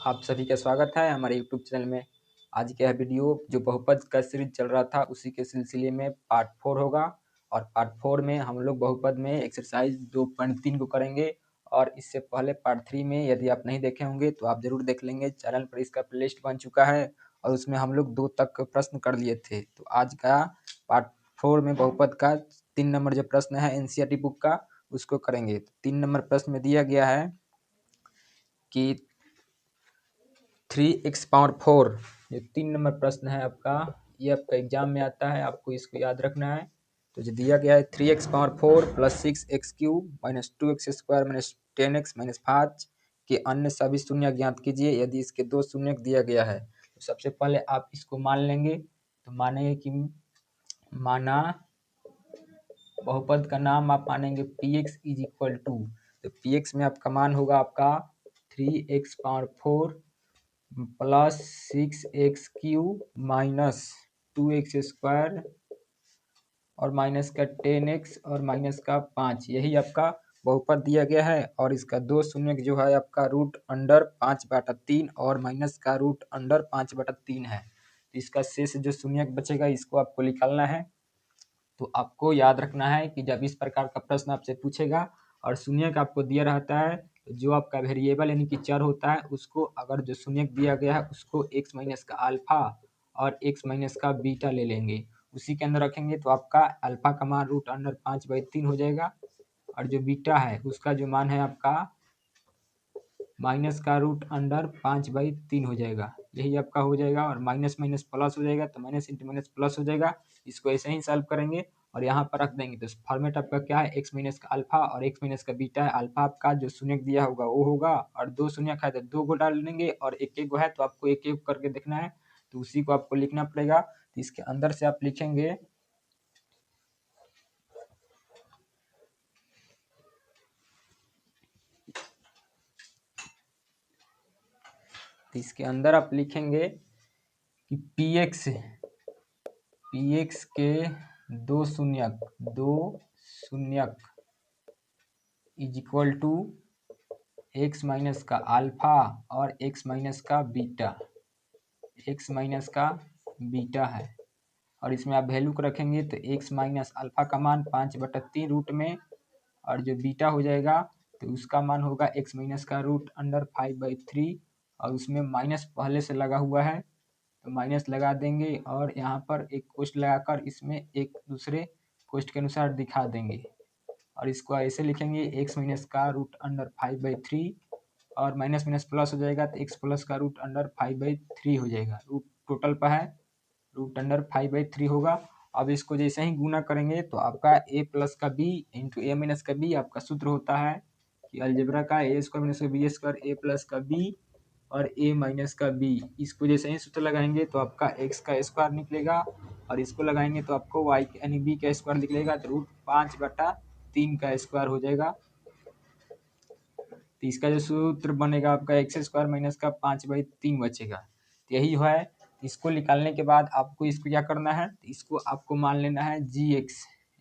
आप सभी का स्वागत है हमारे यूट्यूब चैनल में। आज का यह वीडियो जो बहुपद का सीरीज चल रहा था उसी के सिलसिले में पार्ट 4 होगा। और पार्ट 4 में हम लोग बहुपद में एक्सरसाइज 2.3 को करेंगे। और इससे पहले पार्ट 3 में यदि आप नहीं देखे होंगे तो आप जरूर देख लेंगे, चैनल पर इसका प्लेलिस्ट बन चुका है और उसमें हम लोग 2 तक प्रश्न कर लिए थे। तो आज का पार्ट 4 में बहुपद का 3 नंबर जो प्रश्न है एनसीईआरटी बुक का उसको करेंगे। 3 नंबर प्रश्न में दिया गया है कि 3x⁴ ये 3 नंबर प्रश्न है आपका। ये आपका एग्जाम में आता है, आपको इसको याद रखना है। तो जो दिया गया है 3x⁴ plus 6x³ minus 2x² minus 10x minus 5 के अन्य सभी शून्य ज्ञात कीजिए यदि इसके 2 शून्य दिया गया है। तो सबसे पहले आप इसको मान लेंगे। तो मानेंगे कि माना बहुपद का नाम आप मानेंगे px इज इक्वल टू, तो px में आपका मान होगा आपका 3x⁴ plus 6x³ minus 2x² और माइनस का 10x और माइनस का 5, यही आपका बहुपद दिया गया है। और इसका 2 शून्य जो है आपका √5/3 और माइनस का √5/3 है। तो इसका शेष जो शून्य बचेगा इसको आपको निकालना है। तो आपको याद रखना है कि जब इस प्रकार का प्रश्न आपसे पूछेगा और शून्य का आपको दिया रहता है, जो आपका वेरिएबल यानी कि चर होता है उसको अगर जो शून्य दिया गया है उसको x माइनस का अल्फा और x माइनस का बीटा ले लेंगे, उसी के अंदर रखेंगे। तो आपका अल्फा का मान √5/3 हो जाएगा और जो बीटा है उसका जो मान है आपका माइनस का √5/3 हो जाएगा, यही आपका हो जाएगा। और माइनस माइनस प्लस हो जाएगा, तो माइनस इंटू माइनस प्लस हो जाएगा। इसको ऐसे ही सॉल्व करेंगे और यहाँ पर रख देंगे। तो फॉर्मेट आपका क्या है, x माइनस का अल्फा और x माइनस का बीटा है। अल्फा आपका जो शून्य दिया होगा वो होगा और 2 शून्य है तो 2 को डाल देंगे और एक एक है तो आपको एक एक करके देखना है, तो उसी को आपको लिखना पड़ेगा। तो इसके अंदर से आप लिखेंगे तो इसके अंदर आप लिखेंगे कि px के 2 शून्यक is equal to x minus का अल्फा और x माइनस का बीटा है। और इसमें आप वैल्यू को रखेंगे तो x माइनस अल्फा का मान 5/3 रूट में और जो बीटा हो जाएगा तो उसका मान होगा x माइनस का √5/3 और उसमें माइनस पहले से लगा हुआ है तो माइनस लगा देंगे और यहाँ पर एक कोष्ठ लगाकर इसमें एक दूसरे कोष्ठ के अनुसार दिखा देंगे। और इसको ऐसे लिखेंगे x माइनस का √5/3 और माइनस माइनस प्लस हो जाएगा तो x प्लस का √5/3 हो जाएगा। रूट टोटल पर है √5/3 होगा। अब इसको जैसे ही गुना करेंगे तो आपका a प्लस का b इंटू a माइनस का b आपका सूत्र होता है कि अलजेब्रा का a² माइनस का b² a प्लस का b और a माइनस का b। इसको जैसे ही सूत्र लगाएंगे तो आपका x का स्क्वायर निकलेगा और इसको लगाएंगे तो आपको y यानी b का स्क्वायर निकलेगा तो √5/3 का स्क्वायर हो जाएगा। तो इसका जो सूत्र बनेगा आपका x² माइनस का 5/3 बचेगा। तो यही है। इसको निकालने के बाद आपको इसको क्या करना है, इसको आपको मान लेना है gx,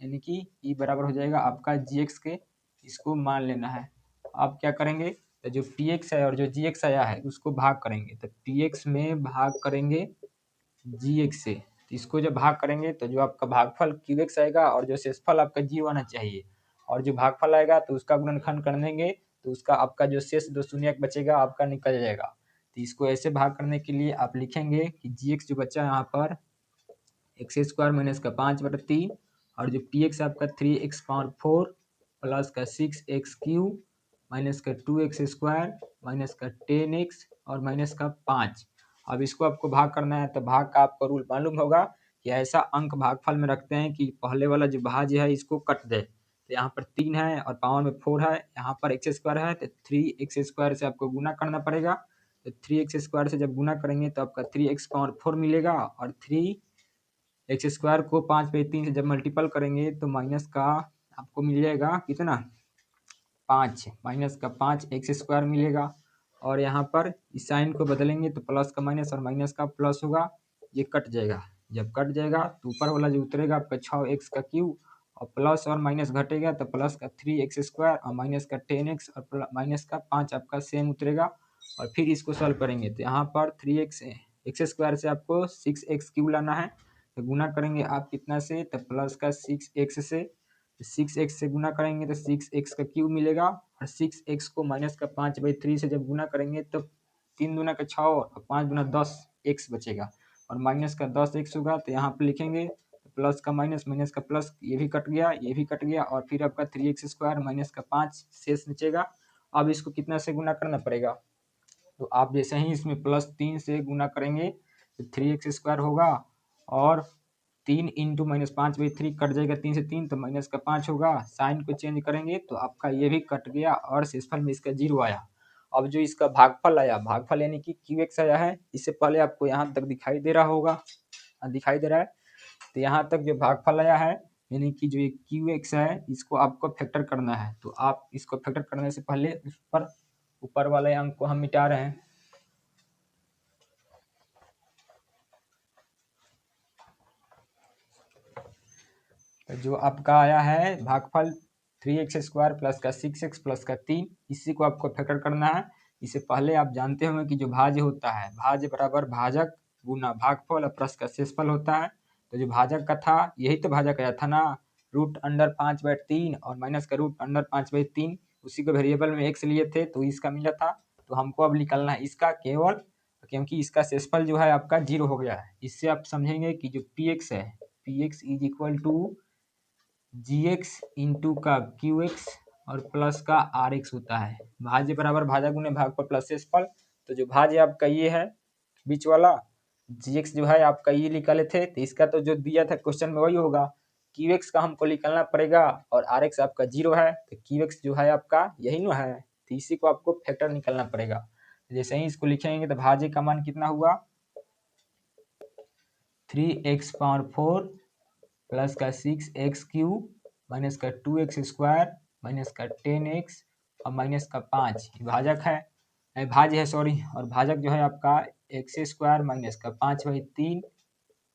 यानी कि e बराबर हो जाएगा आपका gx के, इसको मान लेना है। आप क्या करेंगे तो जो px है और जो gx आया है उसको भाग करेंगे, तो px में भाग करेंगे gx से। तो इसको जब भाग करेंगे तो जो आपका भागफल qx आएगा और जो शेषफल आपका g आना चाहिए और जो भागफल आएगा तो उसका गुणनखंड कर देंगे तो उसका आपका जो शेष 2 शून्य बचेगा आपका निकल जाएगा। तो इसको ऐसे भाग करने के लिए आप लिखेंगे कि gx जो बचा यहाँ पर x² माइनस का 5/3 और जो px आपका 3x⁴ प्लस का 6x³ माइनस का 2x² माइनस का 10x और माइनस का 5। अब इसको आपको भाग करना है तो भाग का आपको रूल मालूम होगा कि ऐसा अंक भागफल में रखते हैं कि पहले वाला जो भाज्य है इसको कट दे। तो यहाँ पर 3 है और पावर में 4 है, यहाँ पर x² है तो 3x² से आपको गुना करना पड़ेगा। तो 3x² से जब गुना करेंगे तो आपका 3x⁴ मिलेगा और 3x² को 5/3 से जब मल्टीपल करेंगे तो माइनस का आपको मिल जाएगा कितना 5, माइनस का 5x² मिलेगा। और यहाँ पर इस साइन को बदलेंगे तो प्लस का माइनस और माइनस का प्लस होगा, ये कट जाएगा। जब कट जाएगा तो ऊपर वाला जो उतरेगा आपका 6x³ और प्लस और माइनस घटेगा तो प्लस का 3x² और माइनस का 10x और माइनस का 5 आपका सेम उतरेगा और फिर इसको सॉल्व करेंगे तो यहाँ पर 3x एक्स स्क्वायर से आपको 6x³ लाना है, तो गुना करेंगे आप कितना से, तो प्लस का 6x से, 6x से गुना करेंगे तो 6x का क्यूब मिलेगा, और 6x को माइनस का 5/3 से जब गुना करेंगे तो 3 दूना का 6 और 5 दूना 10x बचेगा, और माइनस का 10x होगा, तो यहाँ पे लिखेंगे प्लस का माइनस, माइनस का प्लस, ये भी कट गया, ये भी कट गया, और फिर आपका 3x² माइनस का 5 शेष बचेगा। अब इसको कितना से गुना करना पड़ेगा, तो आप जैसे ही इसमें +3 से गुना करेंगे तो 3x² होगा, और 3 इंटू -5/3 कट जाएगा, 3 से 3 तो माइनस का 5 होगा, साइन को चेंज करेंगे तो आपका ये भी कट गया, और शेषफल में इसका 0 आया। अब जो इसका भागफल आया, भागफल यानी कि QX आया है, इससे पहले आपको यहाँ तक दिखाई दे रहा होगा, दिखाई दे रहा है, तो यहाँ तक जो भागफल आया है यानी कि जो ये QX है, इसको आपको फैक्टर करना है, तो आप इसको फैक्टर करने से पहले उस पर ऊपर वाले अंक को हम मिटा रहे हैं। तो जो आपका आया है भागफल 3x² प्लस का 6x प्लस का 3, इसी को आपको फैक्टर करना है। इससे पहले आप जानते होंगे कि जो भाज्य होता है, भाज्य बराबर भाजक गुना भागफल और प्लस का शेषफल होता है। तो जो भाजक का था यही तो भाजक आया था ना, √5/3 और माइनस का √5/3, उसी को वेरिएबल में x लिए थे तो इसका मिला था। तो हमको अब निकालना है इसका केवल, क्योंकि इसका शेषफल जो है आपका 0 हो गया है। इससे आप समझेंगे कि जो px है, px is equal to gx into का qx और प्लस का rx होता है। भाज्य बराबर भाजक गुने भागफल प्लस शेषफल। तो जो भाज्य आपका ये है बीच वाला, gx जो है आपका ये निकाले थे, तो इसका तो जो दिया था क्वेश्चन में वही होगा। qx का हमको निकालना पड़ेगा, और rx आपका 0 है, तो qx जो है आपका यही ना है, तो इसी को आपको फैक्टर निकालना पड़ेगा। जैसे ही इसको लिखेंगे तो भाज्य का मान कितना हुआ, 3x⁴ प्लस का 6x³ माइनस का 2x² माइनस का 10x और माइनस का 5 भाजक है, भाज्य है सॉरी, और भाजक जो है आपका x² माइनस का 5/3,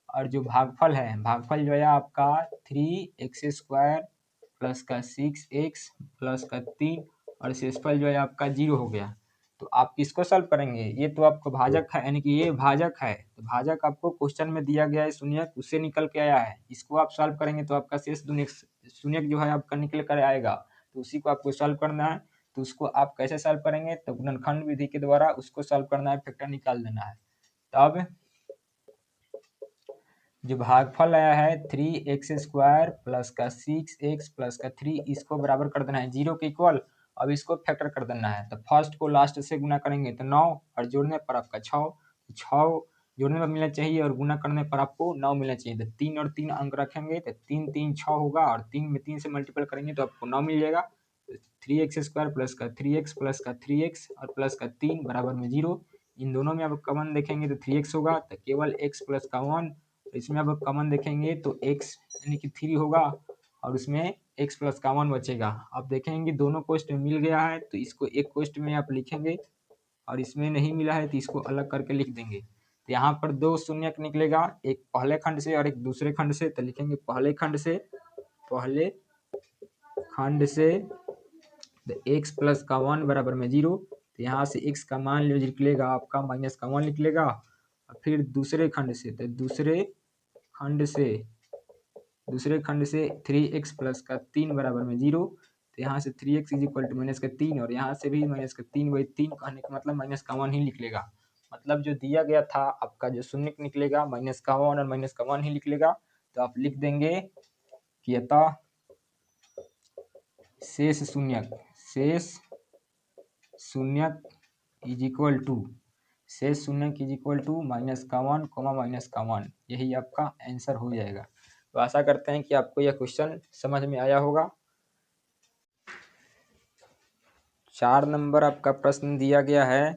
और जो भागफल है, भागफल जो है आपका 3x² प्लस का 6x प्लस का 3, और शेषफल जो है आपका 0 हो गया। तो आप किसको सॉल्व करेंगे, ये तो आपको भाजक है, यानी कि ये भाजक है, तो भाजक आपको क्वेश्चन में दिया गया है शून्यक, उससे निकल के आया है। इसको आप सॉल्व करेंगे तो आपका शेष शून्यक जो है आपका निकल कर आएगा, तो उसी को आपको सॉल्व करना है। तो उसको आप कैसे सॉल्व करेंगे, तो गुणनखंड विधि के द्वारा उसको सॉल्व करना है, फैक्टर निकाल देना है। तब जो भागफल आया है 3x² प्लस का 6x प्लस का 3, इसको बराबर कर देना है 0 के इक्वल। अब इसको फैक्टर कर देना है, तो फर्स्ट को लास्ट से गुना करेंगे तो 9, और जोड़ने पर आपका 6 जोड़ने पर मिलना चाहिए, और गुना करने पर आपको 9 मिलना चाहिए। तो 3 और 3 अंक रखेंगे तो 3 3 6 होगा, और 3 में 3 से मल्टीपल करेंगे तो आपको 9 मिल जाएगा। 3x² प्लस का 3x प्लस का 3x और प्लस का 3 बराबर में 0। इन दोनों में आप कॉमन देखेंगे तो 3x होगा, तो केवल x प्लस का 1, इसमें अब कॉमन देखेंगे तो x यानी कि 3 होगा, और उसमें x प्लस का 1 बचेगा। अब देखेंगे दोनों कोष्ट में मिल गया है, तो इसको एक कोष्ट में आप लिखेंगे, और इसमें नहीं मिला है तो इसको अलग करके लिख देंगे। तो यहाँ पर 2 शून्यक निकलेगा, एक पहले खंड से और एक दूसरे खंड से। तो लिखेंगे पहले खंड से तो x प्लस का 1 बराबर में 0, तो यहाँ से x का मान निकलेगा आपका माइनस का 1 निकलेगा। और फिर दूसरे खंड से, तो दूसरे खंड से 3x प्लस का 3 बराबर में 0, तो यहाँ से 3x is equal to minus का 3, और यहाँ से भी माइनस का 3/3, कहने का मतलब माइनस का 1 ही निकलेगा। मतलब जो दिया गया था आपका जो शून्य निकलेगा माइनस का 1 और माइनस का 1 ही निकलेगा। तो आप लिख देंगे कि अतः शेष शून्यक इज इक्वल टू माइनस का 1 माइनस का 1, यही आपका आंसर हो जाएगा। तो आशा करते हैं कि आपको यह क्वेश्चन समझ में आया होगा। 4 नंबर आपका प्रश्न दिया गया है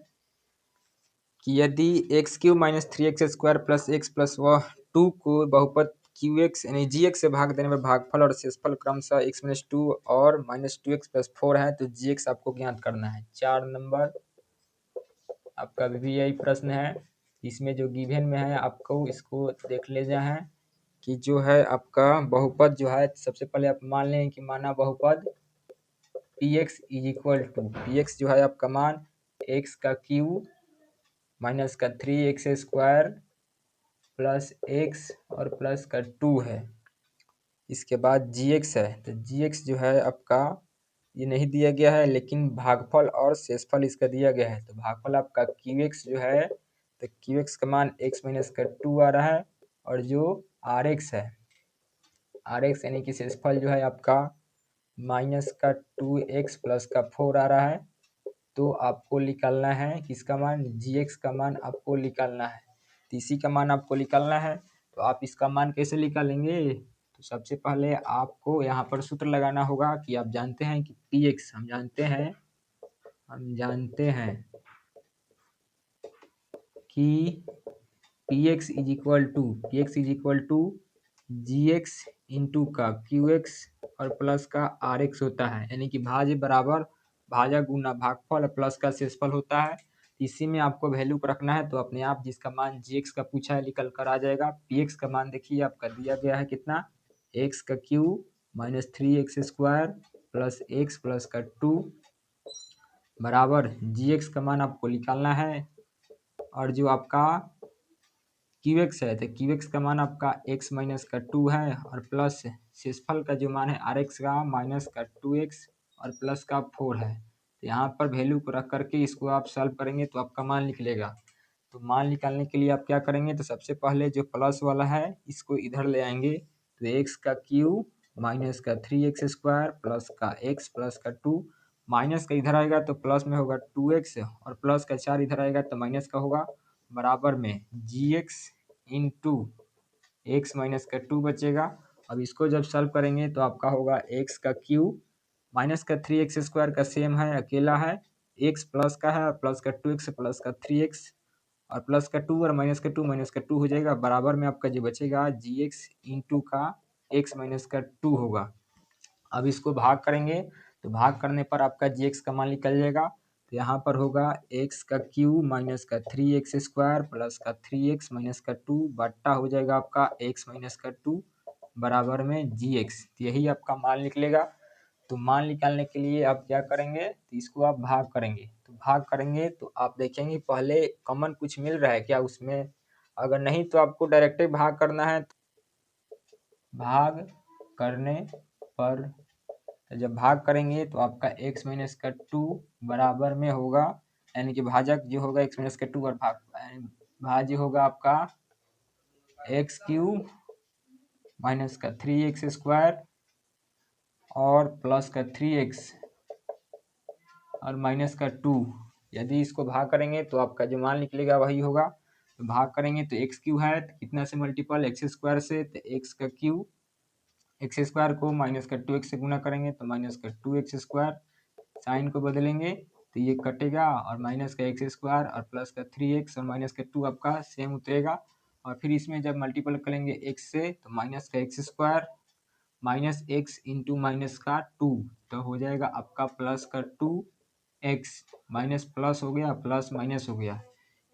कि यदि x³ minus 3x² plus x plus 2 को बहुपद qx यानी gx से भाग देने पर भागफल और शेषफल क्रमशः x-2 और -2x प्लस 4 है, तो gx आपको ज्ञात करना है। 4 नंबर आपका भी यही प्रश्न है। इसमें जो गिवन में है आपको इसको देख लेना है कि जो है आपका बहुपद जो है, सबसे पहले आप मान लें कि माना बहुपद px is equal to, px जो है आपका मान एक्स का क्यू माइनस का 3x² प्लस एक्स और प्लस का 2 है। इसके बाद gx है, तो gx जो है आपका ये नहीं दिया गया है, लेकिन भागफल और शेषफल इसका दिया गया है। तो भागफल आपका qx जो है, तो qx का मान x माइनस का 2 आ रहा है, और जो rx है, rx यानी कि शेषफल जो है आपका माइनस का 2x प्लस का 4 आ रहा है। तो आपको निकालना है किसका मान, gx का मान आपको निकालना है। तो इसी का मान आपको निकालना है। तो आप इसका मान कैसे निकालेंगे, तो सबसे पहले आपको यहाँ पर सूत्र लगाना होगा कि आप जानते हैं कि px हम जानते हैं कि px is equal to gx into का qx और प्लस का rx होता है, यानी कि भाज्य बराबर भाजक गुना भागफल प्लस का शेषफल होता है। इसी में आपको वैल्यू को रखना है, तो अपने आप जिसका मान gx का पूछा है निकल कर आ जाएगा। px का मान देखिए आपका दिया गया है कितना, x का Q minus 3x² plus X plus का 2 बराबर gx का मान आपको निकालना है। और जो आपका qx है, तो qx का मान आपका x माइनस का 2 है, और प्लस शेषफल का जो मान है rx का माइनस का 2x और प्लस का 4 है। तो यहाँ पर वैल्यू को रख करके इसको आप सॉल्व करेंगे तो आपका मान निकलेगा। तो मान निकालने के लिए आप क्या करेंगे, तो सबसे पहले जो प्लस वाला है इसको इधर ले आएंगे। तो x का क्यू माइनस का 3x² प्लस का x प्लस का 2, माइनस का इधर आएगा तो प्लस में होगा 2x, और प्लस का 4 इधर आएगा तो माइनस का होगा, बराबर में gx इंटू एक्स माइनस का 2 बचेगा। अब इसको जब सॉल्व करेंगे तो आपका होगा x का क्यू माइनस का 3x² का सेम है, अकेला है, x प्लस का है, प्लस का 2x प्लस का 3x और प्लस का 2 और माइनस का 2 हो जाएगा, बराबर में आपका जो बचेगा gx इंटू का x माइनस का 2 होगा। अब इसको भाग करेंगे तो भाग करने पर आपका gx का मान निकल जाएगा। तो यहाँ पर होगा x का क्यू माइनस का 3x² प्लस का 3x माइनस का 2 बट्टा हो जाएगा आपका x माइनस का 2 बराबर में gx। तो यही आपका मान निकलेगा। तो मान निकालने के लिए आप क्या करेंगे, तो इसको आप भाग करेंगे। तो भाग करेंगे तो आप देखेंगे पहले कॉमन कुछ मिल रहा है क्या उसमें, अगर नहीं तो आपको डायरेक्ट भाग करना है। भाग करने पर जब भाग करेंगे तो आपका x माइनस का 2 बराबर में होगा, यानी कि भाजक जो होगा x माइनस का 2 और भाज्य होगा आपका एक्स क्यू माइनस का 3x² और प्लस का 3x और माइनस का 2। यदि इसको भाग करेंगे तो आपका जो मान निकलेगा वही होगा। तो भाग करेंगे तो एक्स क्यू है, तो कितना से मल्टीपल x² से, तो एक्स का क्यू x² को माइनस का 2x से गुना करेंगे तो माइनस का 2x², साइन को बदलेंगे तो ये कटेगा, और माइनस का x² और प्लस का 3x और माइनस का 2 आपका सेम उतरेगा। और फिर इसमें जब मल्टीपल करेंगे x से तो माइनस का x² minus x into minus का 2, तो हो जाएगा आपका प्लस का 2x, माइनस प्लस हो गया, प्लस माइनस हो गया,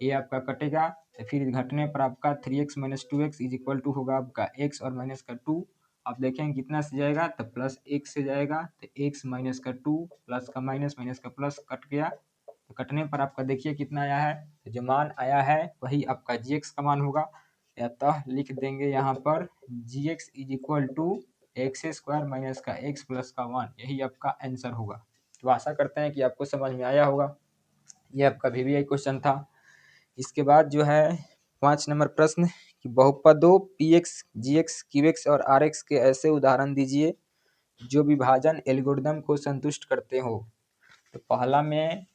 ये आपका कटेगा। तो फिर घटने पर आपका 3x minus 2x is equal to होगा आपका x और माइनस का 2। आप देखेंगे कितना से जाएगा, तो प्लस x से जाएगा, तो x माइनस का 2 प्लस का माइनस का प्लस कट गया। तो कटने पर आपका देखिए कितना आया है, तो जो मान आया है वही आपका gx का मान होगा। अतः लिख देंगे यहाँ पर gx is equal to x² minus का x प्लस का 1, यही आपका आंसर होगा। तो आशा करते हैं कि आपको समझ में आया होगा। ये आपका VVI क्वेश्चन था। इसके बाद जो है 5 नंबर प्रश्न कि बहुपदों px, gx, qx और rx के ऐसे उदाहरण दीजिए जो विभाजन एल्गोरिदम को संतुष्ट करते हो। तो पहला में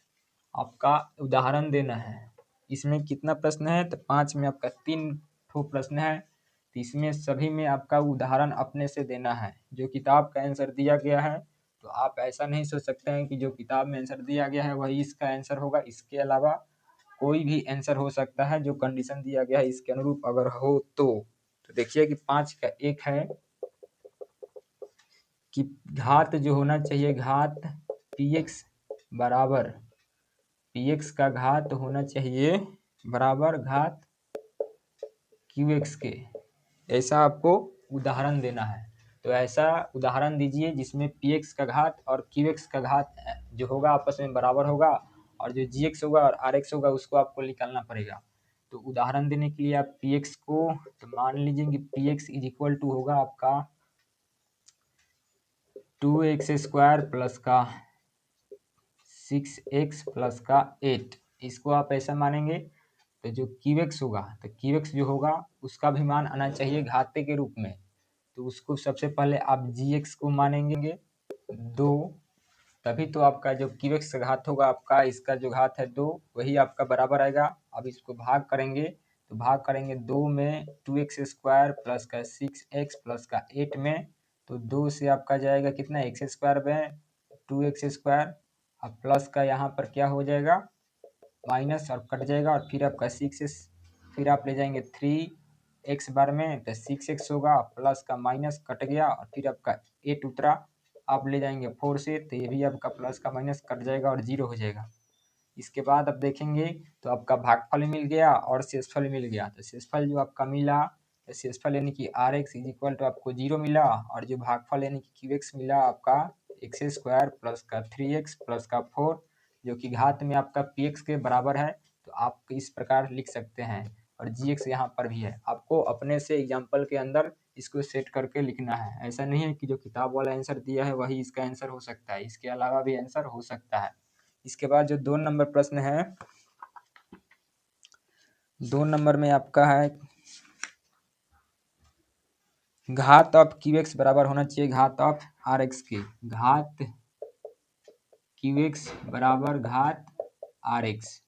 आपका उदाहरण देना है। इसमें कितना प्रश्न है, तो 5 में आपका 3 ठो प्रश्न है। तो इसमें सभी में आपका उदाहरण अपने से देना है। जो किताब का आंसर दिया गया है, तो आप ऐसा नहीं सोच सकते हैं कि जो किताब में आंसर दिया गया है वही इसका आंसर होगा। इसके अलावा कोई भी आंसर हो सकता है जो कंडीशन दिया गया है इसके अनुरूप अगर हो तो देखिए कि 5 का एक है कि घात जो होना चाहिए, घात px बराबर px का घात होना चाहिए बराबर घात qx के, ऐसा आपको उदाहरण देना है। तो ऐसा उदाहरण दीजिए जिसमें px का घात और qx का घात जो होगा आपस में बराबर होगा, और जो जी एक्स होगा और आर एक्स होगा उसको आपको निकालना पड़ेगा। तो उदाहरण देने के लिए आप पी एक्स को, तो मान लीजिए कि P X is equal to होगा आपका 2x² प्लस का 6x प्लस का 8। इसको आप ऐसा मानेंगे तो जो क्यू एक्स होगा, तो क्यू एक्स जो होगा उसका भी मान आना चाहिए घाते के रूप में। तो उसको सबसे पहले आप जी एक्स को मानेंगे 2, तभी तो आपका जो क्यू एक्स का घात होगा, आपका इसका जो घात है 2, वही आपका बराबर आएगा। अब इसको भाग करेंगे तो भाग करेंगे 2 में 2x² प्लस का 6x प्लस का 8 में, तो 2 से आपका जाएगा कितना, x² में 2x², अब प्लस का यहाँ पर क्या हो जाएगा माइनस और कट जाएगा, और फिर आपका 6x, फिर आप ले जाएंगे 3x² में तो 6x होगा, प्लस का माइनस कट गया और फिर आपका 8 उतरा, आप ले जाएंगे 4 से, तो ये भी आपका प्लस का माइनस कट जाएगा और 0 हो जाएगा। इसके बाद अब देखेंगे तो आपका भागफल मिल गया और शेषफल मिल गया। तो शेषफल जो आपका मिला, तो शेषफल यानी कि R X is equal to आपको 0 मिला, और जो भागफल यानी कि क्यू एक्स मिला आपका x² प्लस का 3x प्लस का 4, जो कि घात में आपका पी एक्स के बराबर है। तो आप इस प्रकार लिख सकते हैं, और जी एक्स यहाँ पर भी है। आपको अपने से एग्जाम्पल के अंदर इसको सेट करके लिखना है, ऐसा नहीं है कि जो किताब वाला आंसर दिया है वही इसका आंसर हो सकता है, इसके अलावा भी आंसर हो सकता है। इसके बाद जो 2 नंबर प्रश्न है, 2 नंबर में आपका है घात ऑफ क्यू एक्स बराबर होना चाहिए घात ऑफ आर एक्स के, घात क्यू एक्स बराबर घात आर एक्स,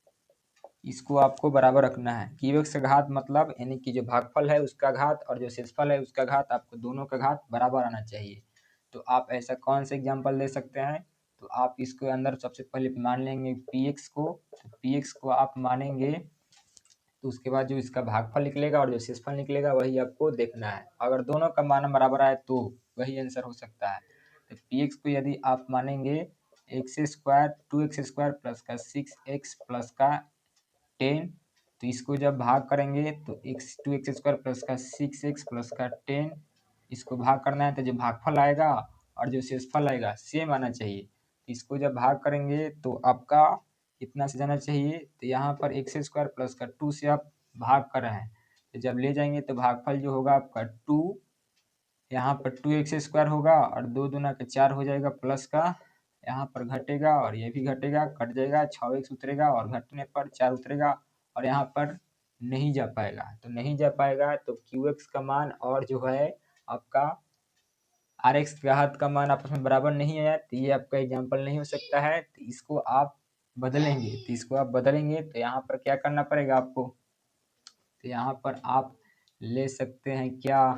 इसको आपको बराबर रखना है। क्यू एक्स का घात मतलब यानी कि जो भागफल है उसका घात और जो शेषफल है उसका घात, आपको दोनों का घात बराबर आना चाहिए। तो आप ऐसा कौन सा एग्जाम्पल ले सकते हैं, तो आप इसके अंदर सबसे पहले मान लेंगे पी एक्स को, तो पी एक्स को आप मानेंगे, तो उसके बाद जो इसका भागफल निकलेगा और जो शेषफल निकलेगा वही आपको देखना है। अगर दोनों का मान बराबर आए तो वही आंसर हो सकता है। तो पी एक्स को यदि आप मानेंगे x² 2x² प्लस का 6x प्लस का 10, तो इसको जब भाग करेंगे तो 2x² प्लस का 6x प्लस का 10, इसको भाग करना है तो जो भागफल आएगा और जो शेषफल आएगा सेम आना चाहिए। इसको जब भाग करेंगे तो आपका कितना से जाना चाहिए, तो यहाँ पर x² प्लस का 2 से आप भाग कर रहे हैं, तो जब ले जाएंगे तो भागफल जो होगा आपका 2, यहाँ पर 2x² होगा और 2 दूना का 4 हो जाएगा, प्लस का यहाँ पर घटेगा और ये भी घटेगा, कट जाएगा, 6x उतरेगा और घटने पर 4 उतरेगा और यहाँ पर नहीं जा पाएगा। तो नहीं जा पाएगा तो क्यू एक्स का मान और जो है आपका आर एक्स के घात का मान आपस में बराबर नहीं आया, तो ये आपका एग्जाम्पल नहीं हो सकता है। तो इसको आप बदलेंगे, तो इसको आप बदलेंगे तो यहाँ पर क्या करना पड़ेगा आपको, तो यहाँ पर आप ले सकते हैं क्या,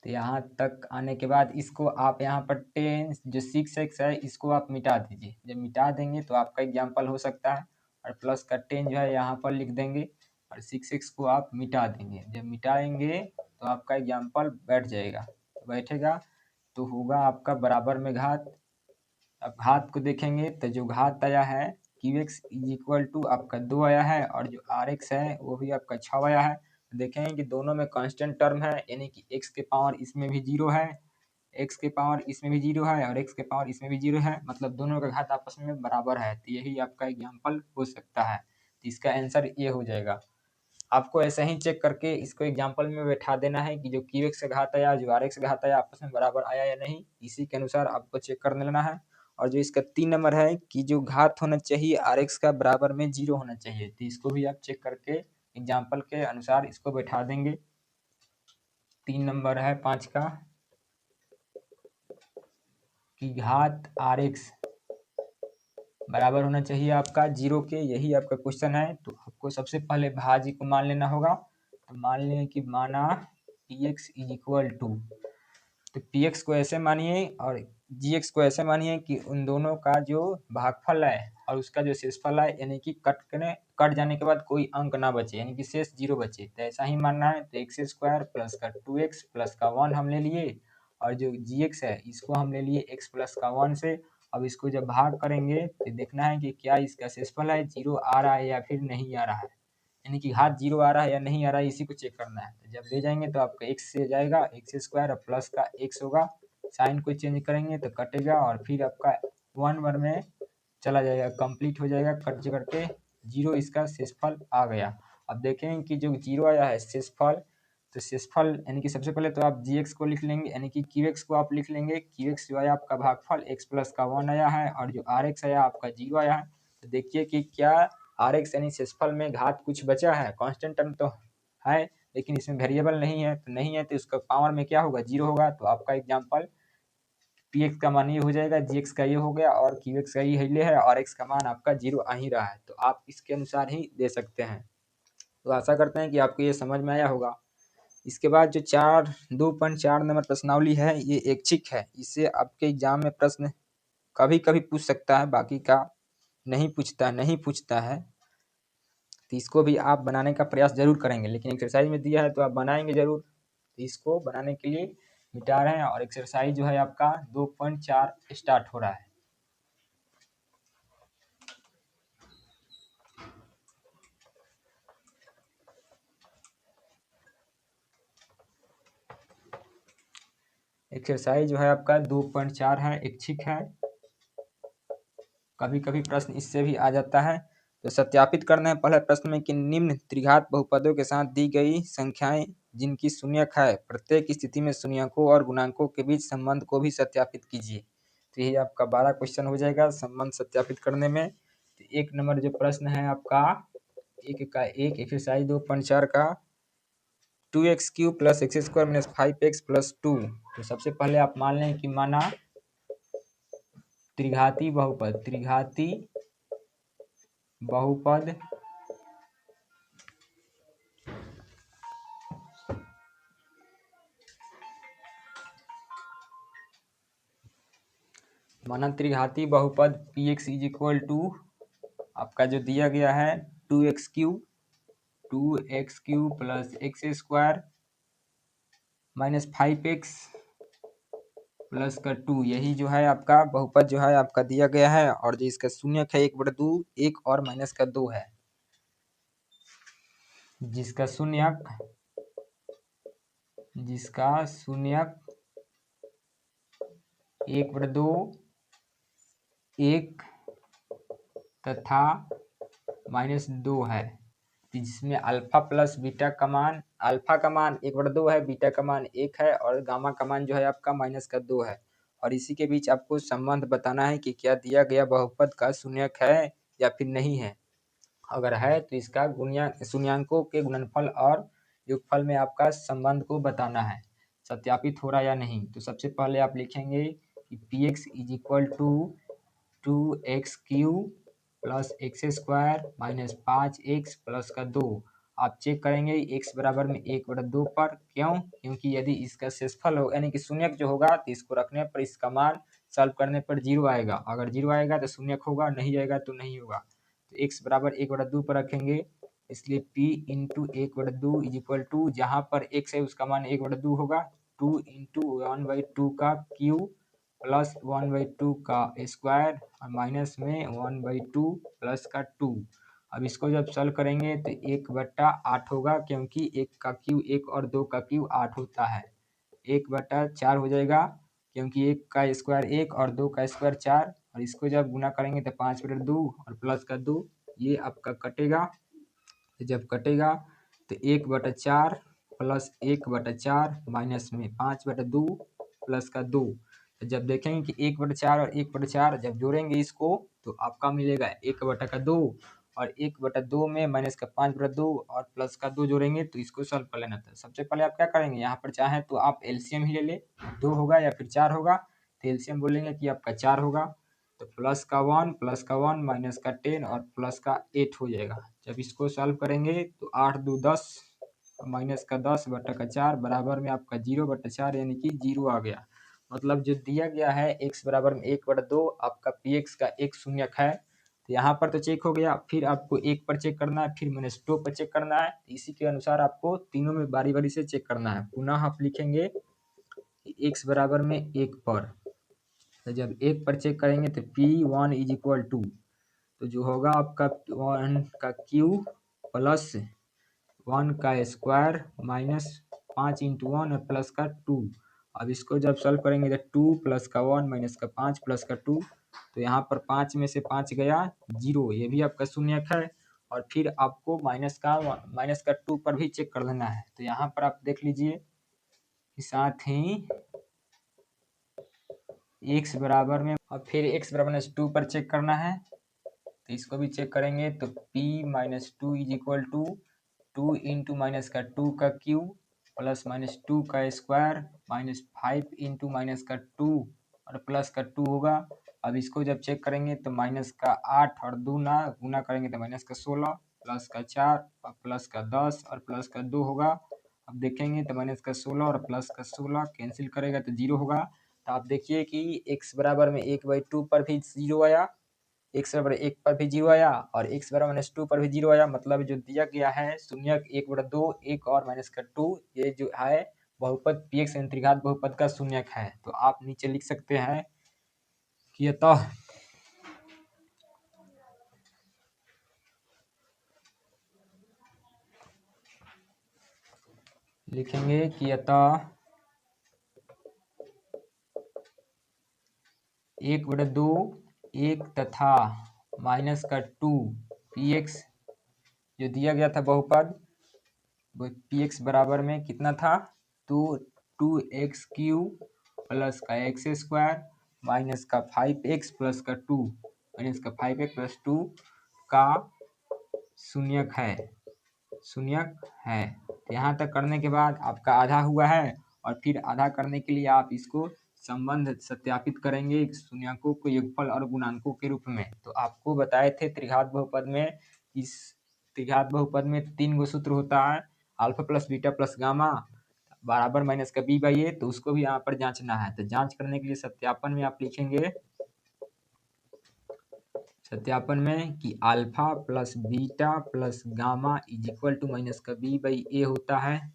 तो यहाँ तक आने के बाद इसको आप यहाँ पर 10 जो 6x है इसको आप मिटा दीजिए। जब मिटा देंगे तो आपका एग्जाम्पल हो सकता है, और प्लस का 10 जो है यहाँ पर लिख देंगे और 6x को आप मिटा देंगे। जब मिटाएंगे तो आपका एग्जाम्पल बैठ जाएगा, तो बैठेगा तो होगा आपका बराबर में घात। अब घात को देखेंगे तो जो घात आया है Q X is equal to आपका 2 आया है, और जो आर एक्स है वो भी आपका 6 आया है। देखेंगे कि दोनों में कांस्टेंट टर्म है, यानी कि एक्स के पावर इसमें भी 0 है, एक्स के पावर इसमें भी 0 है और एक्स के पावर इसमें भी 0 है, मतलब दोनों का घात आपस में बराबर है। तो यही आपका एग्जाम्पल हो सकता है, तो इसका आंसर ये हो जाएगा। आपको ऐसा ही चेक करके इसको एग्जाम्पल में बैठा देना है कि जो क्यू एक्स का घात आया जो आर एक्स का घात आया आपस में बराबर आया या नहीं, इसी के अनुसार आपको चेक कर लेना है। और जो इसका 3 नंबर है कि जो घात होना चाहिए आर एक्स का बराबर में 0 होना चाहिए, तो इसको भी आप चेक करके एग्जाम्पल के अनुसार इसको बैठा देंगे। 3 नंबर है 5 का कि घात आर एक्स बराबर होना चाहिए आपका 0 के, यही आपका क्वेश्चन है। तो आपको सबसे पहले भाज्य को मान लेना होगा, तो मान लें कि माना P X is equal to, तो पी एक्स को ऐसे मानिए और जी एक्स को ऐसे मानिए कि उन दोनों का जो भागफल है और उसका जो शेषफल है, यानी कि कट जाने के बाद कोई अंक ना बचे, यानी कि शेष 0 बचे, तो ऐसा ही मानना है। तो x² प्लस का 2x प्लस का 1 हम ले लिए, और जो जी एक्स है इसको हम ले लिए x प्लस का 1 से। अब इसको जब भाग करेंगे तो देखना है कि क्या इसका शेषफल है 0 आ रहा है या फिर नहीं आ रहा है, यानी कि घात 0 आ रहा है या नहीं आ रहा है, इसी को चेक करना है। तो जब ले जाएंगे तो आपका x से जाएगा x² और प्लस का x होगा, साइन को चेंज करेंगे तो कटेगा और फिर आपका 1 में चला जाएगा, कंप्लीट हो जाएगा कट करके 0 इसका शेषफल आ गया। अब देखें कि जो 0 आया है शेषफल, तो शेषफल यानी कि सबसे पहले तो आप जी को लिख लेंगे, यानी कि क्यू को आप लिख लेंगे। क्यू जो आया आपका भागफल, x प्लस का 1 आया है, और जो आर आया आपका 0 आया है। तो देखिए कि क्या आर यानी शेषफल में घात कुछ बचा है, कांस्टेंट टर्म तो है लेकिन इसमें वेरिएबल नहीं है, तो नहीं है तो इसका पावर में क्या होगा 0 होगा। तो आपका एग्जाम्पल पी एक्स का मान ये हो जाएगा, जी एक्स का ये हो गया, और क्यू एक्स का ये हिले है, और एक्स का मान आपका 0 आ ही रहा है, तो आप इसके अनुसार ही दे सकते हैं। तो आशा करते हैं कि आपको ये समझ में आया होगा। इसके बाद जो 2.4 नंबर प्रश्नावली है ये ऐच्छिक है, इससे आपके एग्जाम में प्रश्न कभी कभी पूछ सकता है, बाकी का नहीं पूछता है। तो इसको भी आप बनाने का प्रयास जरूर करेंगे, लेकिन एक्सरसाइज में दिया है तो आप बनाएंगे जरूर। तो इसको बनाने के लिए मिटा रहे हैं, और एक्सरसाइज जो है आपका 2.4 स्टार्ट हो रहा है। एक्सरसाइज जो है आपका 2.4 है, ऐच्छिक है, कभी कभी प्रश्न इससे भी आ जाता है। तो सत्यापित करना है पहले प्रश्न में कि निम्न त्रिघात बहुपदों के साथ दी गई संख्याएं जिनकी शून्यक है, प्रत्येक स्थिति में शून्यकों और गुणांकों के बीच संबंध को भी सत्यापित कीजिए। तो यही आपका 12 क्वेश्चन हो जाएगा संबंध सत्यापित करने में। तो 1 नंबर जो प्रश्न है आपका एक एक्सरसाइज 2.4 का 2x³ + x² - 5x + 2। तो सबसे पहले आप मान लें कि माना त्रिघाती बहुपद माना त्रिघाती बहुपद px = आपका जो दिया गया है 2x³ + x² - 5x + 2, यही जो है आपका बहुपद जो है आपका दिया गया है, और जो इसका शून्यक है 1/2, 1 और -2 है, जिसका शून्यक 1/2, 1 तथा -2 है, जिसमें अल्फा प्लस बीटा का मान, अल्फा का मान 1/2 है, बीटा का मान 1 है, और गामा का मान जो है आपका -2 है। और इसी के बीच आपको संबंध बताना है कि क्या दिया गया बहुपद का शून्यक है या फिर नहीं है। अगर है तो इसका शून्याङ्कों के गुणनफल और योगफल में आपका संबंध को बताना है, सत्यापित हो रहा या नहीं। तो सबसे पहले आप लिखेंगे कि px = 2x³ + x² - 5x + 2। आप चेक करेंगे x बराबर में 1/2 पर, क्यों? क्योंकि यदि इसका शेषफल हो यानी कि शून्यक जो होगा तो इसको रखने पर इसका मान सॉल्व करने पर 0 आएगा, अगर 0 आएगा तो शून्यक होगा, नहीं आएगा तो नहीं होगा। तो x बराबर 1/2 पर रखेंगे, इसलिए p × 1/2 जहाँ पर x है उसका मान 1/2 होगा, 2 × 1/2 का क्यूब प्लस 1/2 का स्क्वायर और माइनस में 1/2 प्लस का 2। अब इसको जब सॉल्व करेंगे तो 1/8 होगा, क्योंकि 1 का क्यूब 1 और 2 का क्यूब 8 होता है। 1/4 हो जाएगा, क्योंकि 1 का स्क्वायर 1 और 2 का स्क्वायर 4, और इसको जब गुना करेंगे तो 5/2 और प्लस का 2, ये आपका कटेगा। तो जब कटेगा तो 1/4 प्लस 1/4 माइनस में 5/2 प्लस का 2। तो जब देखेंगे कि 1/4 और 1/4 जब जोड़ेंगे इसको तो आपका मिलेगा 1/2, और 1/2 में माइनस का 5/2 और प्लस का 2 जोड़ेंगे तो इसको सॉल्व कर लेना था। सबसे पहले आप क्या करेंगे, यहाँ पर चाहें तो आप एलसीएम ही ले ले, 2 होगा या फिर 4 होगा, तो एलसीएम बोलेंगे कि आपका 4 होगा। तो प्लस का 1 माइनस का 10 और प्लस का 8 हो जाएगा। जब इसको सॉल्व करेंगे तो 8 × 2 = 10, माइनस का 10/4 बराबर में आपका 0/4 यानी कि 0 आ गया। मतलब जो दिया गया है x बराबर में 1/2, आपका px का एक शून्यक है। तो यहाँ पर तो चेक हो गया, फिर आपको 1 पर चेक करना है, फिर -2 पर चेक करना है। इसी के अनुसार आपको तीनों में बारी बारी से चेक करना है। पुनः आप लिखेंगे x बराबर में 1 पर, तो जब 1 पर चेक करेंगे तो p1 = तो जो होगा आपका 1 का क्यूब प्लस 1 का स्क्वायर माइनस 5 × 1 और प्लस का 2। अब इसको जब सॉल्व करेंगे तो 2 प्लस का 1 माइनस का 5 प्लस का 2, तो यहाँ पर 5 में से 5 गया 0, ये भी आपका शून्यक है। और फिर आपको माइनस का 2 पर भी चेक कर लेना है। तो यहाँ पर आप देख लीजिए कि साथ ही x बराबर में, और फिर x बराबर 2 पर चेक करना है। तो इसको भी चेक करेंगे तो p minus 2 is equal to 2 into minus का 2 का क्यूब प्लस माइनस 2 का स्क्वायर माइनस 5 इंटू माइनस का 2 और प्लस का 2 होगा। अब इसको जब चेक करेंगे तो माइनस का 8 और गुना करेंगे तो माइनस का 16 प्लस का 4 और प्लस का 10 और प्लस का 2 होगा। अब देखेंगे तो माइनस का 16 और प्लस का 16 कैंसिल करेगा तो 0 होगा। तो आप देखिए कि x बराबर में 1/2 पर भी 0 आया, x बराबर 1 पर भी 0 आया और x बराबर माइनस 2 पर भी 0 आया। मतलब जो दिया गया है शून्यक 1/2 1 और माइनस का 2, ये जो है बहुपद px यानी त्रिघात बहुपद का शून्यक है। तो आप नीचे लिख सकते हैं कि अतः लिखेंगे कि अतः 1/2 1 तथा माइनस का 2 px जो दिया गया था बहुपद, वो px बराबर में कितना था, तो 2x क्यूब प्लस का एक्स स्क्वायर माइनस का 5x प्लस का 2 माइनस का 5x प्लस 2 का शून्यक है। तो यहाँ तक करने के बाद आपका आधा हुआ है और फिर आधा करने के लिए आप इसको संबंध सत्यापित करेंगे शून्यकों को योगफल और गुणांकों के रूप में। तो आपको बताए थे त्रिघात बहुपद में, इस त्रिघात बहुपद में 3 गो सूत्र होता है, alpha plus beta plus gamma बराबर माइनस का b बाई ए। तो उसको भी यहाँ पर जांचना है। तो जांच करने के लिए सत्यापन में आप लिखेंगे सत्यापन में कि alpha plus beta plus gamma is equal to minus का b बाई ए होता है।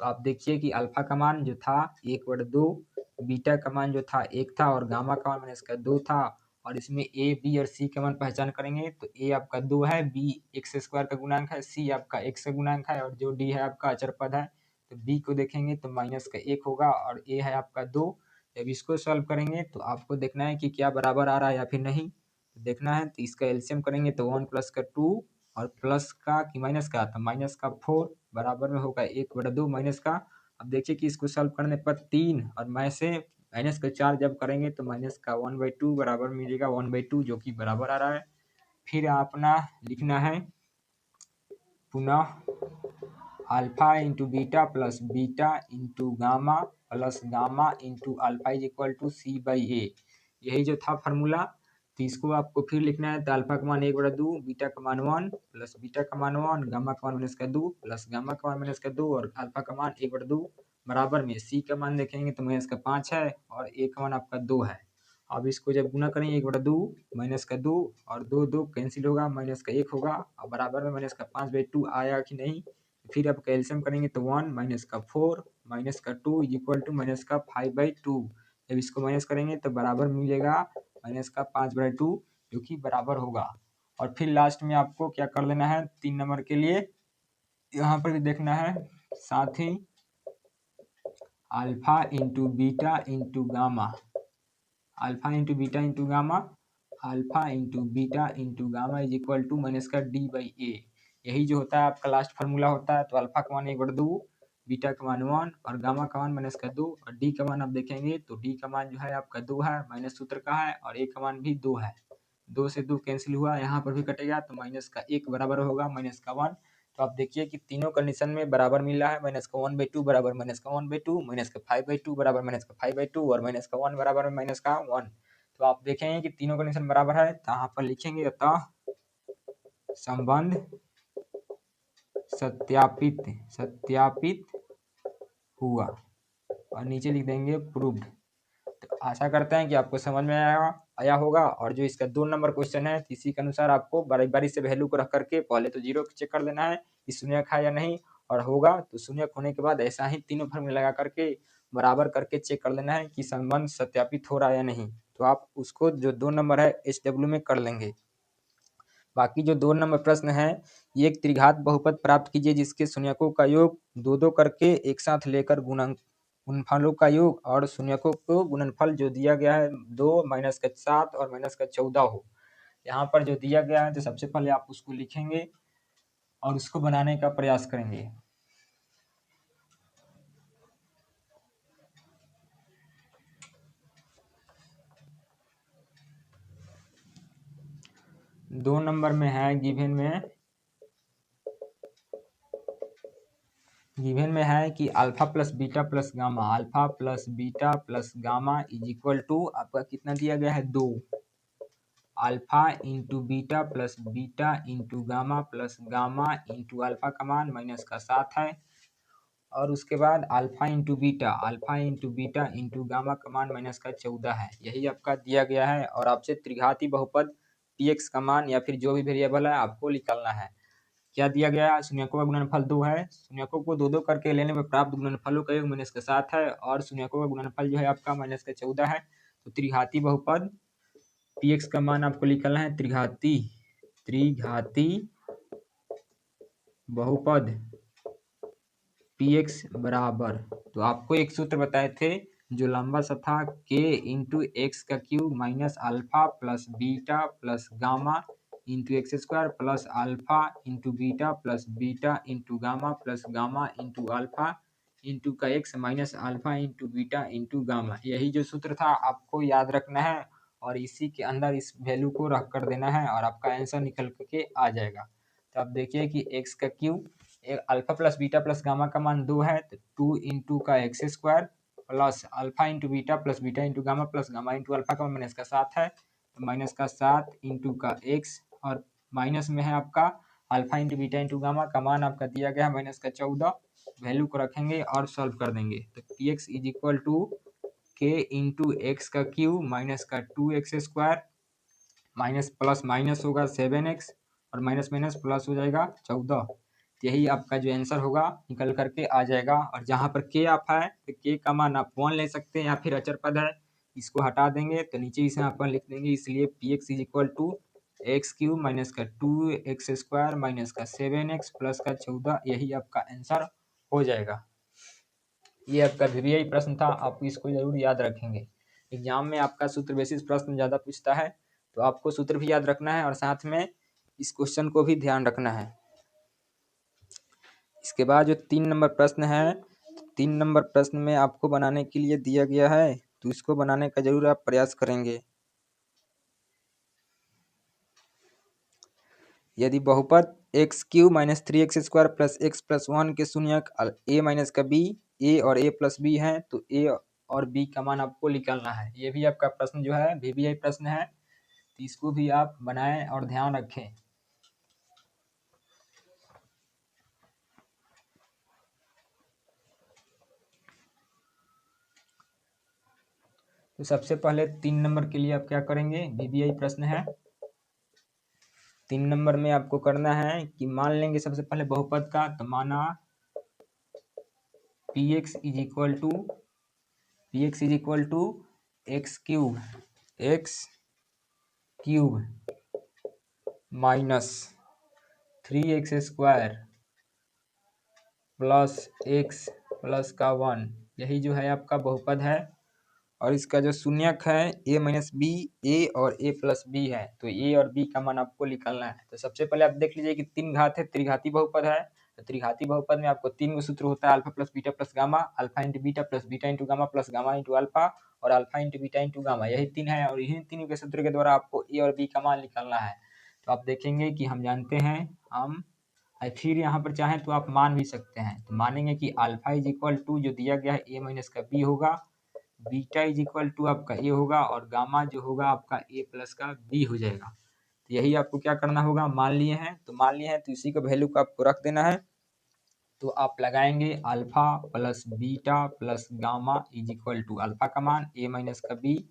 तो आप देखिए कि अल्फा का मान जो था 1/2, बीटा का मान जो था 1 था और गामा का मान माइनस का 2 था। और इसमें ए बी और सी का मान पहचान करेंगे तो ए आपका 2 है, बी एक्स स्क्वायर का गुणांक है, सी आपका एक्स का गुणांक है और जो डी है आपका अचर पद है। तो बी को देखेंगे तो माइनस का 1 होगा और ए है आपका 2। जब इसको सॉल्व करेंगे तो आपको देखना है कि क्या बराबर आ रहा है या फिर नहीं। तो देखना है तो इसका एलसीएम करेंगे तो 1 प्लस का 2 और प्लस का कि माइनस का, तो माइनस का 4 बराबर में होगा 1/2 माइनस का। अब देखिए कि इसको सॉल्व करने पर 3 और मैं से माइनस का 4 जब करेंगे तो माइनस का 1/2 बराबर मिलेगा 1/2 जो कि बराबर आ रहा है। फिर अपना लिखना है पुनः alpha into beta plus beta into gamma plus gamma into alpha is equal to C by A. यही जो था फार्मूला। तो इसको आपको फिर लिखना है तो अल्फा का मान 1/2, बीटा का मान 1 प्लस बीटा का मान 1, गामा का मान माइनस का 2 प्लस गामा का मान माइनस का 2 और अल्फा का मान 1/2 बराबर में सी का मान देखेंगे तो माइनस का 5 है और ए का मान आपका 2 है। अब इसको जब गुना करेंगे 1/2 माइनस का 2 और 2 कैंसिल होगा, माइनस का 1 होगा और बराबर में माइनस का 5/2 आया कि नहीं। फिर आप कैल्शियम करेंगे तो 1 माइनस का 4 माइनस का 2 इज इक्वल टू माइनस का 5/2। जब इसको माइनस करेंगे तो बराबर मिलेगा माइनस का 5/2 जो कि बराबर होगा। और फिर लास्ट में आपको क्या कर लेना है 3 नंबर के लिए, यहाँ पर भी देखना है साथ ही alpha into beta into gamma, alpha into beta into gamma, alpha into beta into gamma is equal to minus का डी बाई ए। यही जो होता है आपका लास्ट फार्मूला होता है। तो अल्फा का मान 1/2, बीटा का मान 1 और गामा का मान माइनस का 2 और डी का मान आप देखेंगे तो डी का मान जो है आपका 2 है, माइनस सूत्र का है और ए का मान भी 2 है। 2 से 2 कैंसिल हुआ, यहाँ पर भी कटेगा तो माइनस का 1 बराबर होगा माइनस का 1। तो आप देखिए कि तीनों कंडीशन में बराबर मिल रहा है। माइनस का 1/2 बराबर माइनस का 1/2, माइनस का 5/2 बराबर माइनस का 5/2 और माइनस का 1 बराबर माइनस का 1। तो आप देखेंगे कि तीनों कंडीशन बराबर है। तो यहाँ पर लिखेंगे अतः संबंध सत्यापित हुआ और नीचे लिख देंगे प्रूव्ड। तो आशा करते हैं कि आपको समझ में आया होगा। और जो इसका 2 नंबर क्वेश्चन है इसी के अनुसार आपको बारी बारी से वैल्यू को रख करके पहले तो 0 चेक कर लेना है कि शून्यक है या नहीं, और होगा तो शून्यक होने के बाद ऐसा ही तीनों फॉर्मूला लगा करके बराबर करके चेक कर लेना है कि संबंध सत्यापित हो रहा है या नहीं। तो आप उसको जो 2 नंबर है SW में कर लेंगे। बाकी जो 2 नंबर प्रश्न है, एक त्रिघात बहुपद प्राप्त कीजिए जिसके शून्यकों का योग 2-2 करके एक साथ लेकर गुणन गुणनफलों का योग और शून्यकों को गुणनफल जो दिया गया है 2 माइनस का 7 और माइनस का 14 हो। यहाँ पर जो दिया गया है तो सबसे पहले आप उसको लिखेंगे और उसको बनाने का प्रयास करेंगे। दो नंबर में है गिवन में है कि alpha plus beta plus gamma, alpha plus beta plus gamma is equal to आपका कितना दिया गया है 2, alpha into beta into gamma plus gamma into alpha का मान माइनस का 7 है, और उसके बाद alpha into beta into gamma का मान माइनस का 14 है। यही आपका दिया गया है और आपसे त्रिघाती बहुपद px का मान या फिर जो भी वेरिएबल है आपको निकालना है। क्या दिया गया है? शून्यकों का गुणनफल 2 है, शून्यकों को 2 करके लेने पर प्राप्त गुणनफलों का योग माइनस का 7 है और शून्यकों का गुणनफल जो है आपका माइनस का 14 है। तो त्रिघाती बहुपद px का मान आपको निकालना है त्रिघाती बहुपद px बराबर, तो आपको एक सूत्र बताए थे जो लंबा सा था, k इंटू एक्स का cube minus alpha plus beta plus gamma into x square plus alpha into beta into gamma into alpha into का x minus alpha into beta into gamma. यही जो सूत्र था आपको याद रखना है और इसी के अंदर इस वैल्यू को रख कर देना है और आपका आंसर निकल के आ जाएगा। तो आप देखिए कि एक्स का cube alpha plus beta plus gamma का मान 2 है, तो 2 इंटू का x square plus alpha into beta into gamma into alpha का मान माइनस का 7 है, तो माइनस का 7 इंटू का एक्स और माइनस में है आपका alpha into beta into gamma का मान आपका दिया गया है माइनस का 14। वैल्यू को रखेंगे और सॉल्व कर देंगे, तो P X is equal to के इंटू एक्स का क्यूब माइनस का 2x square minus plus minus होगा 7x और माइनस माइनस प्लस हो जाएगा 14। यही आपका जो आंसर होगा निकल करके आ जाएगा। और जहाँ पर के आप है तो के का मान आप 1 ले सकते हैं या फिर अचर पद है, इसको हटा देंगे तो नीचे इसे आप लिख देंगे, इसलिए P X is equal to X cube minus का 2x स्क्वायर माइनस का 7x प्लस का 14। यही आपका आंसर हो जाएगा। ये आपका वीवीआई प्रश्न था, आप इसको जरूर याद रखेंगे। एग्जाम में आपका सूत्र बेसिस प्रश्न ज़्यादा पूछता है, तो आपको सूत्र भी याद रखना है और साथ में इस क्वेश्चन को भी ध्यान रखना है। इसके बाद जो 3 नंबर प्रश्न है, 3 नंबर प्रश्न में आपको बनाने के लिए दिया गया है, तो इसको बनाने का जरूर आप प्रयास करेंगे। यदि बहुपद x cube minus 3x square plus X plus 1 के शून्यक a माइनस का b, a और a प्लस बी है, तो a और b का मान आपको निकालना है। ये भी आपका प्रश्न जो है वीवीआई प्रश्न है, तो इसको भी आप बनाएं और ध्यान रखें। तो सबसे पहले 3 नंबर के लिए आप क्या करेंगे, वीवीआई प्रश्न है। 3 नंबर में आपको करना है कि मान लेंगे सबसे पहले बहुपद का, तो माना P X is equal to X cube minus 3x square plus X plus का 1। यही जो है आपका बहुपद है और इसका जो शून्यक है a माइनस बी, ए और a प्लस बी है, तो a और b का मान आपको निकालना है। तो सबसे पहले आप देख लीजिए कि 3 घात है, त्रिघाती बहुपद है। तो त्रिघाती बहुपद में आपको 3 गो सूत्र होता है, alpha plus beta plus gamma, alpha into beta plus beta into gamma plus gamma into alpha और alpha into beta into gamma. यही 3 है और यही 3 के सूत्र के द्वारा आपको a और b का मान निकालना है। तो आप देखेंगे कि हम जानते हैं, हम फिर यहाँ पर चाहें तो आप मान भी सकते हैं। तो मानेंगे कि अल्फा इज इक्वल टू जो दिया गया है a माइनस का b होगा, बीटा इज इक्वल टू आपका ए होगा और गामा जो होगा आपका ए प्लस का बी हो जाएगा। तो यही आपको क्या करना होगा, मान लिए हैं तो इसी को वैल्यू को आपको रख देना है। तो आप लगाएंगे alpha plus beta plus gamma is equal to alpha का मान ए माइनस का बी,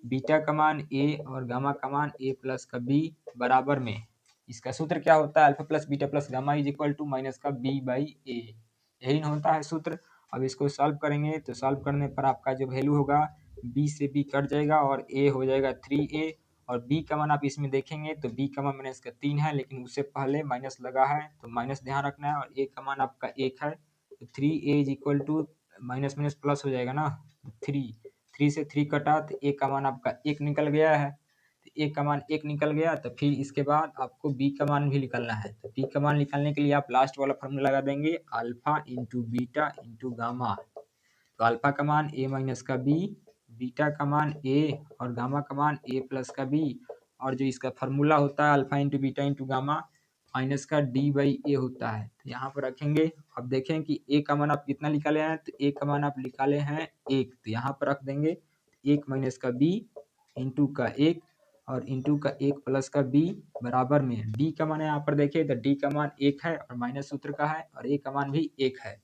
बीटा का मान ए और गामा का मान ए प्लस का बी बराबर में, इसका सूत्र क्या होता है, alpha plus beta plus gamma is equal to minus का बी बाई ए, यही होता है सूत्र। अब इसको सॉल्व करेंगे तो सॉल्व करने पर आपका जो वैल्यू होगा बी से बी कट जाएगा और ए हो जाएगा 3a और बी का मान आप इसमें देखेंगे तो बी का मान माइनस का 3 है, लेकिन उससे पहले माइनस लगा है तो माइनस ध्यान रखना है और ए का मान आपका 1 है। तो 3a is equal to minus minus plus हो जाएगा ना, 3 से 3 कटा तो ए का मान आपका 1 निकल गया है। तो ए का मान 1 निकल गया तो फिर इसके बाद आपको बी का मान भी निकालना है। तो बी का मान निकालने के लिए आप लास्ट वाला फॉर्मूला लगा देंगे, alpha into beta into gamma. तो अल्फा का मान ए माइनस का बी, बीटा का मान ए और गामा का मान ए प्लस का बी, और जो इसका फॉर्मूला होता है alpha into beta into gamma minus का डी बाई ए होता है। तो यहाँ पर रखेंगे। अब देखें कि ए का मान आप कितना निकाले हैं, तो ए का मान आप निकाले हैं 1, तो यहाँ पर रख देंगे 1 माइनस का बी इंटू का 1 और इंटू का 1 प्लस का बी बराबर में डी का मान है। यहाँ पर देखिए तो डी का मान 1 है और माइनस सूत्र का है, और ए का मान भी 1 है।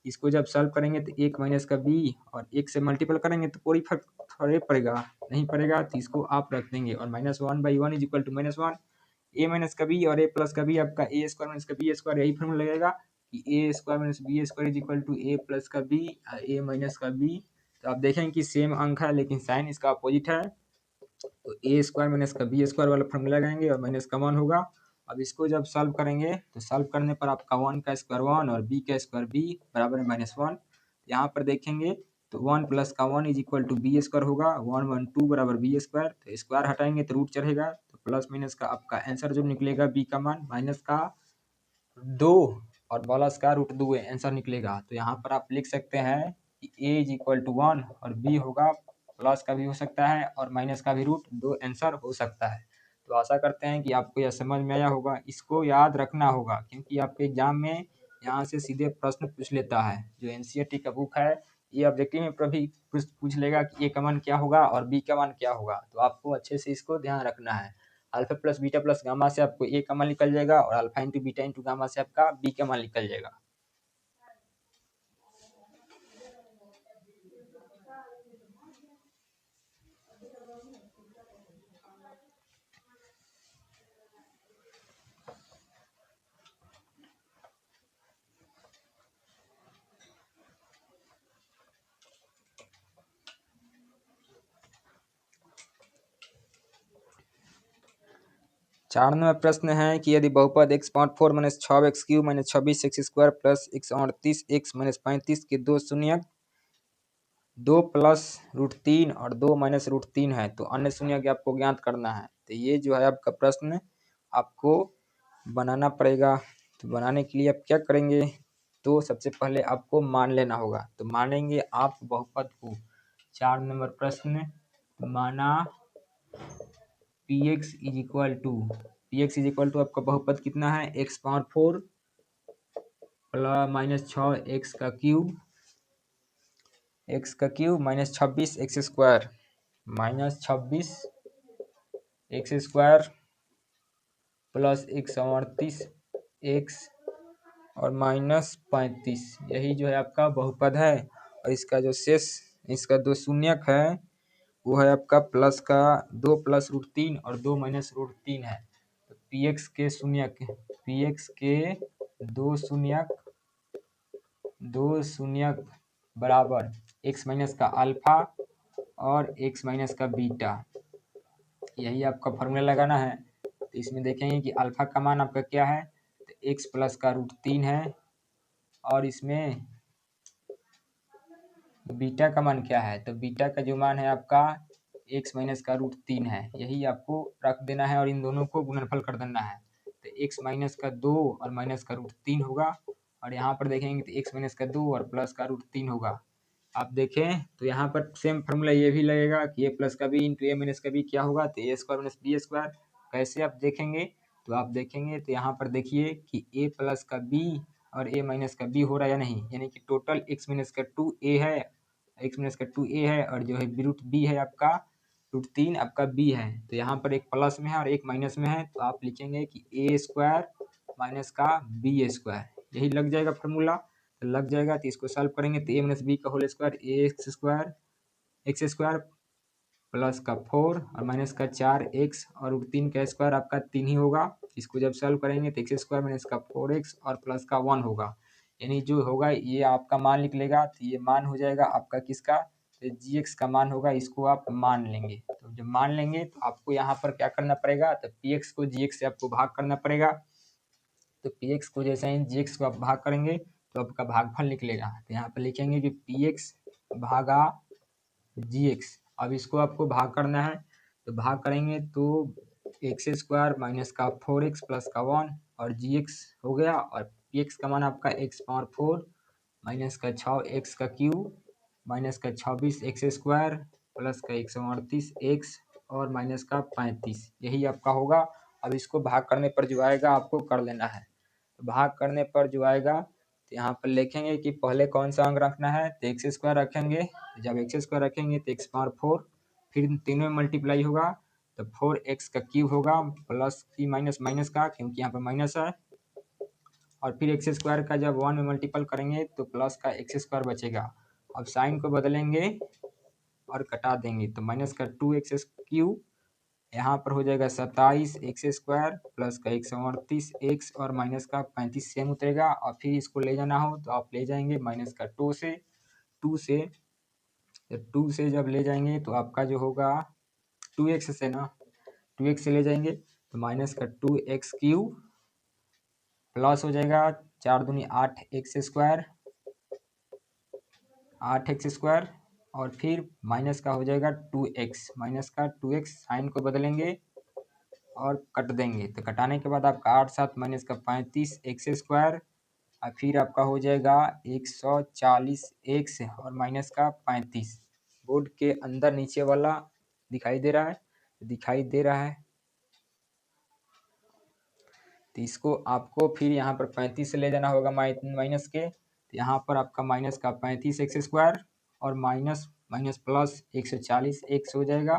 इसको जब सॉल्व करेंगे तो 1 माइनस का बी और 1 से मल्टीपल करेंगे तो कोई फर्क थोड़े पड़ेगा, नहीं पड़ेगा। तो इसको आप रख देंगे और -1/1 is equal to -1 A minus का बी और ए प्लस का बी आपका ए स्क्वायर माइनस का बी स्क्वायर। यही फॉर्मूला लगेगा कि A square minus B square is equal to A plus का बी ए माइनस का बी। तो आप देखें कि सेम अंक है लेकिन साइन इसका अपोजिट है। तो ए स्क्वायर माइनस का बी स्क्वायर वाला फॉर्मूला लगाएंगे और माइनस का 1 होगा। अब इसको जब सॉल्व करेंगे तो सॉल्व करने पर आपका 1 का स्क्वायर 1 और बी का स्क्वायर बी बराबर में -1। यहाँ पर देखेंगे तो 1 प्लस का 1 is equal to B square होगा, 1 1 2 बराबर बी स्क्वायर। तो स्क्वायर हटाएंगे तो रूट चढ़ेगा, तो प्लस माइनस का आपका आंसर जो निकलेगा बी का मान माइनस का 2 और प्लस का √2 आंसर निकलेगा। तो यहाँ पर आप लिख सकते हैं कि ए इज इक्वल टू 1 और बी होगा प्लस का भी हो सकता है और माइनस का भी √2 आंसर हो सकता है। तो आशा करते हैं कि आपको यह समझ में आया होगा। इसको याद रखना होगा क्योंकि आपके एग्जाम में यहाँ से सीधे प्रश्न पूछ लेता है। जो एनसीईआरटी का बुक है ये ऑब्जेक्टिव में भी पूछ लेगा कि ए का मान क्या होगा और बी का मान क्या होगा। तो आपको अच्छे से इसको ध्यान रखना है। Alpha plus beta plus gamma से आपको ए का मान निकल जाएगा और alpha into beta into gamma से आपका बी का मान निकल जाएगा। 4 नंबर प्रश्न है कि यदि बहुपद x/4 minus 6x³ minus 26x² plus 138x minus 35 के दो शून्यक 2 प्लस √3 और 2 माइनस √3 है तो अन्य शून्यक आपको ज्ञात करना है। तो ये जो है आपका प्रश्न आपको बनाना पड़ेगा। तो बनाने के लिए आप क्या करेंगे, तो सबसे पहले आपको मान लेना होगा। तो मानेंगे आप बहुपद को। 4 नंबर प्रश्न, माना px इज इक्वल टू आपका बहुपद कितना है, x/4 प्लस माइनस 6x का cube minus 26x² minus 26x² plus 138x और माइनस 35। यही जो है आपका बहुपद है। और इसका जो शेष इसका दो शून्यक है वो है आपका प्लस का 2 प्लस √3 और 2 माइनस √3 है। तो px के दो शून्यक बराबर x माइनस का अल्फा और x माइनस का बीटा। यही आपका फॉर्मूला लगाना है। तो इसमें देखेंगे कि अल्फा का मान आपका क्या है, तो x प्लस का √3 है और इसमें बीटा का मान क्या है, तो बीटा का जो मान है आपका x माइनस का √3 है। यही आपको रख देना है और इन दोनों को गुणनफल कर देना है। तो x माइनस का 2 और माइनस का √3 होगा और यहाँ पर देखेंगे तो x माइनस का 2 और प्लस का √3 होगा। आप देखें तो यहाँ पर सेम फार्मूला ये भी लगेगा कि ए प्लस का बी इंटू ए माइनस का बी क्या होगा, तो ए स्क्वायर माइनस बी स्क्वायर। कैसे आप देखेंगे, तो आप देखेंगे तो यहाँ पर देखिए कि ए प्लस का बी और ए माइनस का बी हो रहा है या नहीं, यानी कि टोटल x माइनस का 2a है, x माइनस का 2a है और जो है √b है आपका √3 आपका b है। तो यहाँ पर एक प्लस में है और एक माइनस में है, तो आप लिखेंगे कि ए स्क्वायर माइनस का बी स्क्वायर। यही लग जाएगा फार्मूला, तो लग जाएगा। तो इसको सॉल्व करेंगे तो ए माइनस बी का होल स्क्वायर x² प्लस का 4 और माइनस का 4x और √3 का स्क्वायर आपका 3 ही होगा। इसको जब सॉल्व करेंगे तो x² माइनस का 4x और प्लस का 1 होगा, यानी जो होगा ये आपका मान निकलेगा। तो ये मान हो जाएगा आपका किसका, तो gx का मान होगा। इसको आप मान लेंगे। तो जब मान लेंगे तो आपको यहाँ पर क्या करना पड़ेगा, तो px को gx से आपको भाग करना पड़ेगा। तो px को जैसे ही gx को आप भाग करेंगे तो आपका भागफल निकलेगा। तो यहाँ पर लिखेंगे कि पी एक्स भागा जी एक्स। अब इसको आपको भाग करना है, तो भाग करेंगे तो एक्स स्क्वायर माइनस का 4x प्लस का 1 और जी एक्स हो गया, और पी एक्स का मान आपका एक्स पावर 4 माइनस का 6x का क्यूब माइनस का 26 एक्स स्क्वायर प्लस का 138 एक्स और माइनस का 35, यही आपका होगा। अब इसको भाग करने पर जो आएगा आपको कर लेना है। तो भाग करने पर जो आएगा, तो यहाँ पर लिखेंगे कि पहले कौन सा अंक रखना है, तो एक्स स्क्वायर रखेंगे। जब एक्स स्क्वायर रखेंगे तो एक्स पावर 4, फिर तीनों में मल्टीप्लाई होगा तो 4x का क्यूब होगा प्लस की माइनस माइनस का, क्योंकि यहाँ पर माइनस है, और फिर एक्स स्क्वायर का जब 1 में मल्टीपल करेंगे तो प्लस का एक्स स्क्वायर बचेगा। अब साइन को बदलेंगे और कटा देंगे, तो माइनस का 2x क्यूब यहाँ पर हो जाएगा 27 एक्स स्क्वायर प्लस का 138 एक्स और माइनस का 35 सेम उतरेगा। और फिर इसको ले जाना हो तो आप ले जाएंगे माइनस का 2 से जब ले जाएंगे तो आपका जो होगा 2x से ना, 2x से ले जाएंगे तो माइनस का 2x क्यूब प्लस हो जाएगा 4 दूनी 8 एक्स स्क्वायर, 8x स्क्वायर, और फिर माइनस का हो जाएगा 2x, माइनस का 2x, साइन को बदलेंगे और कट देंगे। तो कटाने के बाद आपका 8 7 माइनस का 35 एक्स स्क्वायर, और फिर आपका हो जाएगा 140 एक्स और माइनस का 35। बोर्ड के अंदर नीचे वाला दिखाई दे रहा है, दिखाई दे रहा है। तो इसको आपको फिर यहाँ पर 35 से ले जाना होगा माइनस के, तो यहाँ पर आपका माइनस का 35 एक्स स्क्वायर और माइनस माइनस प्लस 140 एक्स हो जाएगा,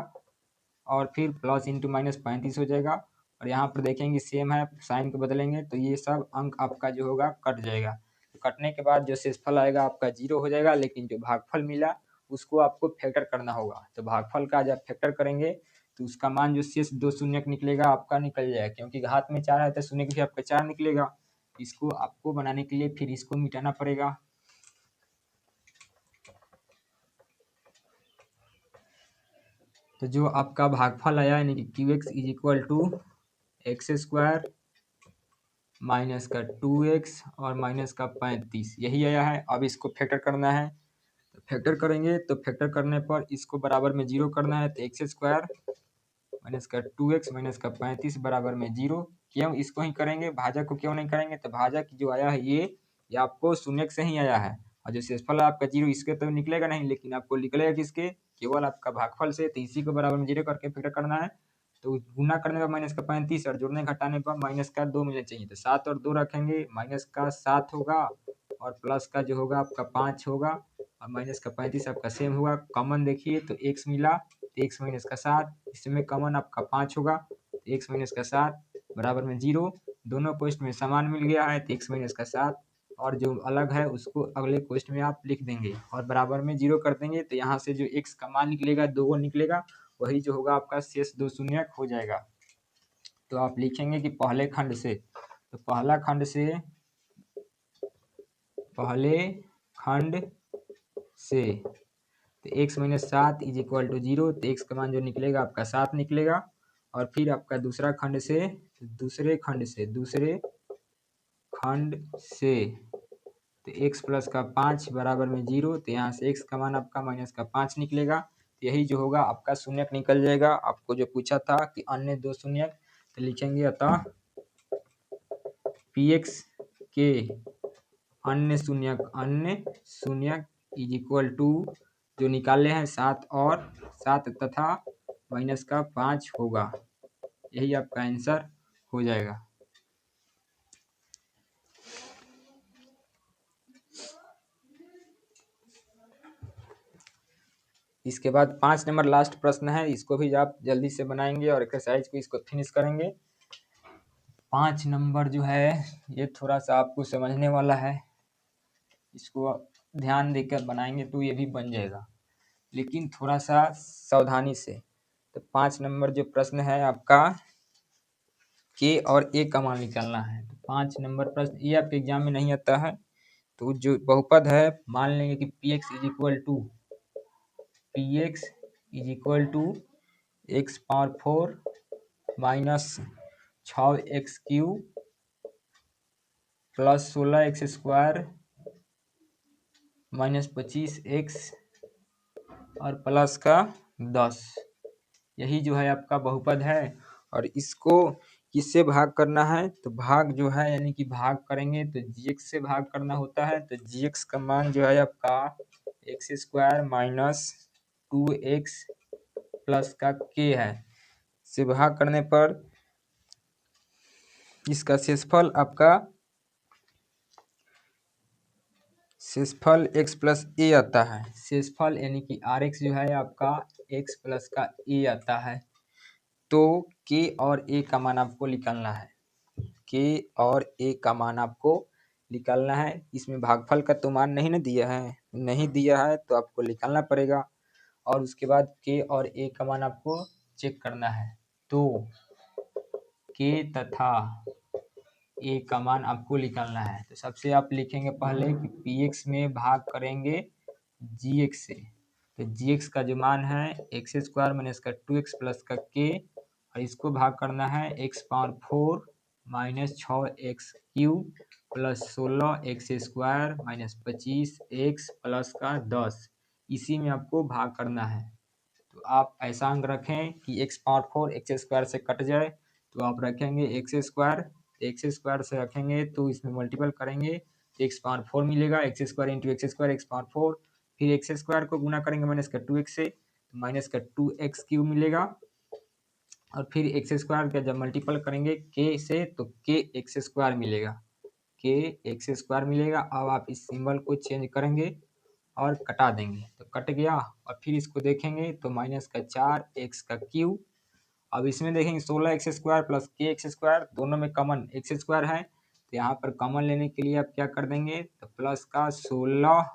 और फिर प्लस इंटू माइनस 35 हो जाएगा। और यहाँ पर देखेंगे सेम है, साइन को बदलेंगे तो ये सब अंक आपका जो होगा कट जाएगा। तो कटने के बाद जो शेषफल आएगा आपका 0 हो जाएगा, लेकिन जो भागफल मिला उसको आपको फैक्टर करना होगा। तो भागफल का जब फैक्टर करेंगे तो उसका मान जो शेष 2 शून्य निकलेगा आपका निकल जाएगा, क्योंकि घात में 4 है तो शून्य की आपका 4 निकलेगा। इसको आपको बनाने के लिए फिर इसको मिटाना पड़ेगा। तो जो आपका भागफल आया यानी कि Q X is equal to X square minus का 2x और माइनस का 35, यही आया है। अब इसको फैक्टर करना है, तो फैक्टर करेंगे तो फैक्टर करने पर इसको बराबर में 0 करना है, तो एक्स स्क्वायर माइनस का 2x माइनस का 35 बराबर में 0। क्यों इसको ही करेंगे, भाजक को क्यों नहीं करेंगे, तो भाजक जो आया है ये आपको शून्य से ही आया है, और जो शेषफल आपका 0 इसके तो निकलेगा नहीं, लेकिन आपको निकलेगा किसके, केवल आपका भागफल से। तो इसी को बराबर में 0 करके फैक्टर करना है। तो गुना करने पर माइनस का 35 और जोड़ने घटाने पर माइनस का 2 मुझे चाहिए, तो 7 और 2 रखेंगे, माइनस का 7 होगा और प्लस का जो होगा आपका 5 होगा, और माइनस का 35 आपका सेम होगा। कॉमन देखिए तो x मिला, तो x माइनस का 7, इसमें कॉमन आपका 5 होगा, तो x माइनस का 7 बराबर में 0। दोनों क्वेश्चन में समान मिल गया है, तो x माइनस का 7, और जो अलग है उसको अगले क्वेश्चन में आप लिख देंगे और बराबर में 0 कर देंगे। तो यहाँ से जो x का मान निकलेगा 2 निकलेगा, वही जो होगा आपका शेष 2 शून्य हो जाएगा। तो आप लिखेंगे कि पहले खंड से, तो पहले खंड से तो x minus 7 is equal to 0, तो x का मान जो निकलेगा आपका 7 निकलेगा। और फिर आपका दूसरे खंड से तो x प्लस का 5 बराबर में 0, तो यहाँ से x का मान आपका माइनस का 5 निकलेगा। तो यही जो होगा आपका शून्य निकल जाएगा। आपको जो पूछा था कि अन्य 2 शून्य, तो लिखेंगे अतः px के अन्य शून्य इज इक्वल टू जो निकाले हैं 7 तथा माइनस का 5 होगा, यही आपका आंसर हो जाएगा। इसके बाद 5 नंबर लास्ट प्रश्न है, इसको भी आप जल्दी से बनाएंगे और एक्सरसाइज को इसको फिनिश करेंगे। 5 नंबर जो है ये थोड़ा सा आपको समझने वाला है, इसको ध्यान देकर बनाएंगे तो ये भी बन जाएगा, लेकिन थोड़ा सा सावधानी से। तो 5 नंबर जो प्रश्न है आपका के और ए का मान निकालना है। तो 5 नंबर प्रश्न ये आपके एग्जाम में नहीं आता है। तो जो बहुपद है मान लेंगे कि P X is equal to X power 4 minus 6x cube plus 16x square -25x और प्लस का 10, यही जो है आपका बहुपद है। और इसको किससे भाग करना है, तो भाग जो है यानी कि भाग करेंगे तो gx से भाग करना होता है। तो gx का मान जो है आपका x² माइनस 2x प्लस का k है, से भाग करने पर इसका शेषफल आपका शेषफल x प्लस a आता है। शेषफल यानी कि rx जो है आपका x प्लस का a आता है। तो k और a का मान आपको निकालना है, k और a का मान आपको निकालना है। इसमें भागफल का तो मान नहीं ना दिया है, नहीं दिया है तो आपको निकालना पड़ेगा। और उसके बाद k और a का मान आपको चेक करना है। तो k तथा a का मान आपको निकालना है। तो सबसे आप लिखेंगे पहले कि px में भाग करेंगे gx से। तो gx का जो मान है x² माइनस का 2x प्लस का k, और इसको भाग करना है x power 4 minus 6x³ plus 16x² minus 25x plus का 10, इसी में आपको भाग करना है। तो आप ऐसा अंक रखें कि x पावर 4 x² से कट जाए, तो आप रखेंगे x² से रखेंगे तो इसमें मल्टीपल करेंगे तो x पावर 4 मिलेगा, x² into x² x power 4, फिर x² को गुना करेंगे माइनस का 2x से, तो माइनस का 2x³ मिलेगा। और फिर x² का जब मल्टीपल करेंगे k से तो k(x²) मिलेगा, k(x²) मिलेगा। अब आप इस सिंबल को चेंज करेंगे और कटा देंगे तो कट गया। और फिर इसको देखेंगे तो माइनस का 4x³। अब इसमें देखेंगे 16x² प्लस k(x²), दोनों में कॉमन x² है, तो यहाँ पर कॉमन लेने के लिए आप क्या कर देंगे, तो प्लस का 16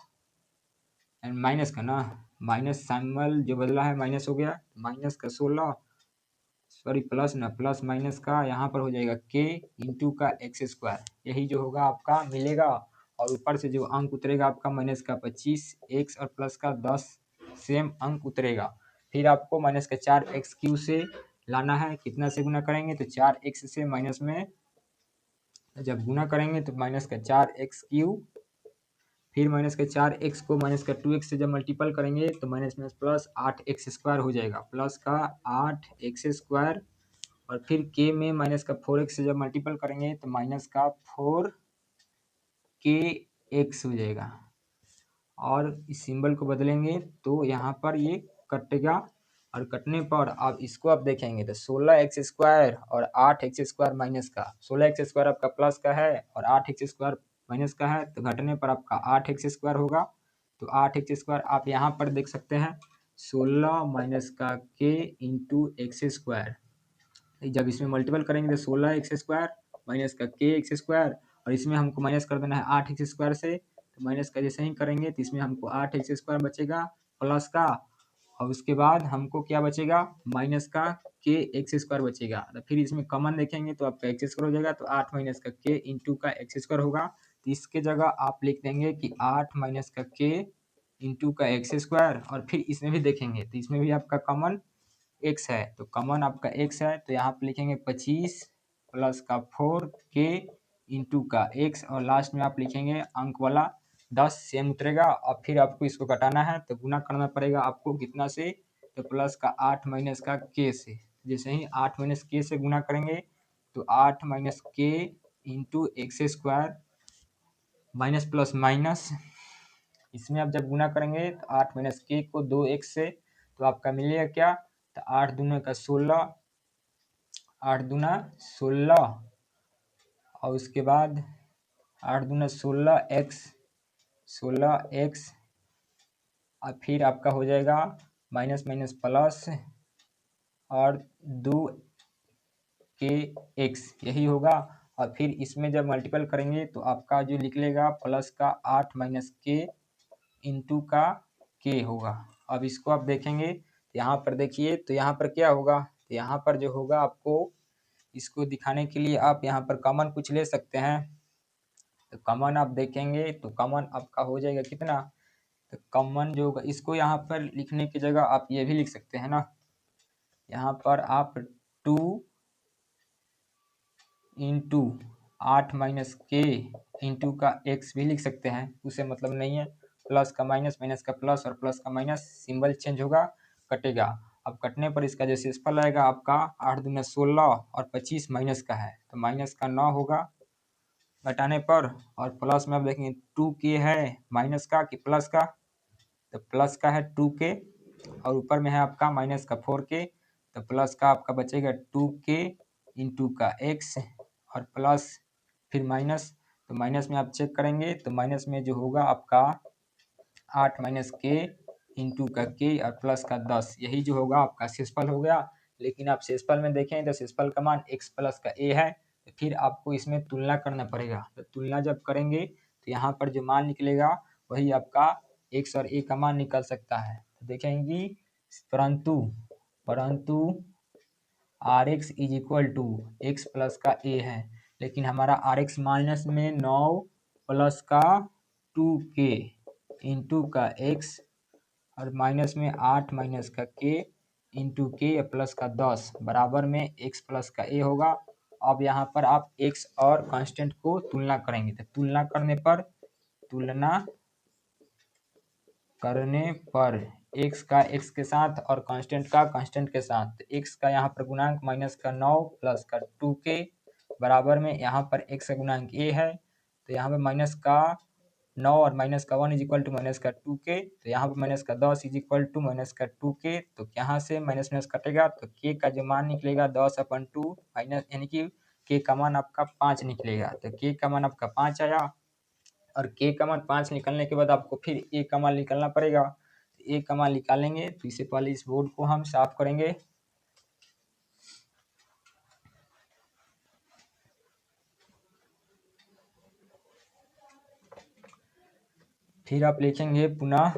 एंड माइनस का ना, माइनस सिंबल जो बदला है माइनस हो गया, माइनस का 16, सॉरी प्लस ना, प्लस माइनस का यहाँ पर हो जाएगा k इंटू का x², यही जो होगा आपका मिलेगा। और ऊपर से जो अंक उतरेगा आपका माइनस का 25x और प्लस का 10 सेम अंक उतरेगा। फिर आपको माइनस का 4x³ से लाना है, कितना से गुना करेंगे, तो 4x से माइनस में जब गुना करेंगे तो माइनस का 4x³, फिर माइनस का 4x को माइनस का 2x से जब मल्टीपल करेंगे तो माइनस माइनस प्लस 8x² हो जाएगा, प्लस का 8x²। और फिर k में माइनस का 4x से जब मल्टीपल करेंगे तो माइनस का 4kx हो जाएगा। और इस सिंबल को बदलेंगे तो यहाँ पर ये कटेगा, और कटने पर अब इसको आप देखेंगे तो 16x² और 8x² माइनस का, 16x² आपका प्लस का है और 8x² माइनस का है, तो घटने पर आपका 8x² होगा। तो 8x² आप यहाँ पर देख सकते हैं 16 माइनस का k इंटू x²। जब इसमें मल्टीपल करेंगे तो 16x² माइनस का k(x²), और इसमें हमको माइनस कर देना है 8x² से, तो माइनस का जैसे ही करेंगे तो इसमें हमको 8x² बचेगा प्लस का, और उसके बाद हमको क्या बचेगा, माइनस का k(x²) बचेगा। तो फिर इसमें कॉमन देखेंगे तो आपका x² हो जाएगा, तो 8 माइनस का k इंटू का x² होगा। तो इसके जगह आप लिख देंगे कि 8 माइनस का k इंटू का x²। और फिर इसमें भी देखेंगे तो इसमें भी आपका कॉमन x है, तो कॉमन आपका x है, तो यहाँ पे लिखेंगे 25 प्लस का 4k इंटू का x, और लास्ट में आप लिखेंगे अंक वाला 10 सेम उतरेगा। और फिर आपको इसको घटाना है तो गुना करना पड़ेगा आपको कितना से, तो प्लस का 8 माइनस का k से। जैसे ही 8 माइनस k से गुना करेंगे तो 8 minus k into x² minus plus minus, इसमें आप जब गुना करेंगे तो 8 माइनस k को 2x से, तो आपका मिलेगा क्या, तो 8 दूना का 16, 8 दूना 16, और उसके बाद 8 दूना 16x, और फिर आपका हो जाएगा माइनस माइनस प्लस और 2kx, यही होगा। और फिर इसमें जब मल्टीपल करेंगे तो आपका जो निकलेगा प्लस का 8 माइनस k इंटू का k होगा। अब इसको आप देखेंगे यहाँ पर देखिए, तो यहाँ पर क्या होगा, तो यहाँ पर जो होगा आपको इसको दिखाने के लिए आप यहाँ पर कॉमन कुछ ले सकते हैं। तो कॉमन आप देखेंगे तो कॉमन आपका हो जाएगा कितना, तो कॉमन जो होगा इसको यहाँ पर लिखने की जगह आप ये भी लिख सकते हैं ना, यहाँ पर आप 2 इंटू 8 माइनस k इंटू का x भी लिख सकते हैं, उसे मतलब नहीं है। प्लस का माइनस, माइनस का प्लस और प्लस का माइनस, सिंबल चेंज होगा, कटेगा। अब कटने पर इसका जो शेषफल आएगा आपका 8 दूना 16 और 25 माइनस का है तो माइनस का 9 होगा घटाने पर, और प्लस में आप देखेंगे 2k है माइनस का कि प्लस का, तो प्लस का है 2k और ऊपर में है आपका माइनस का 4k, तो प्लस का आपका बचेगा 2k इंटू का x और प्लस फिर माइनस, तो माइनस में आप चेक करेंगे तो माइनस में जो होगा आपका 8 माइनस के इंटू का के और प्लस का 10, यही जो होगा आपका शेषफल हो गया। लेकिन आप शेषफल में देखें तो शेषफल का मान x प्लस का a है, तो फिर आपको इसमें तुलना करना पड़ेगा। तो तुलना जब करेंगे तो यहाँ पर जो मान निकलेगा वही आपका x और a का मान निकल सकता है। तो देखेंगे परंतु R X is equal to X plus का ए है, लेकिन हमारा आर एक्स माइनस में 9 प्लस का 2k इंटू का x और माइनस में 8 माइनस का k इंटू के प्लस का 10 बराबर में x प्लस का a होगा। अब यहाँ पर आप x और कांस्टेंट को तुलना करेंगे, तो तुलना करने पर x का x के साथ और कांस्टेंट का कांस्टेंट के साथ, x का यहाँ पर गुणांक माइनस का 9 प्लस का 2k बराबर में यहाँ पर x का गुणांक a है, तो यहाँ पर माइनस का 9 और माइनस का 1 इज इक्वल टू माइनस का 2k, तो यहाँ पर माइनस का 10 इज इक्वल टू माइनस का 2k, तो यहाँ से माइनस माइनस कटेगा तो k का जो मान निकलेगा 10/2 माइनस, यानी कि k का मान आपका 5 निकलेगा। तो k का मान आपका 5 आया और k का मान 5 निकलने के बाद आपको फिर a का मान निकालना पड़ेगा। a का मान निकालेंगे तो इससे पहले इस बोर्ड को हम साफ करेंगे। फिर आप लिखेंगे पुनः,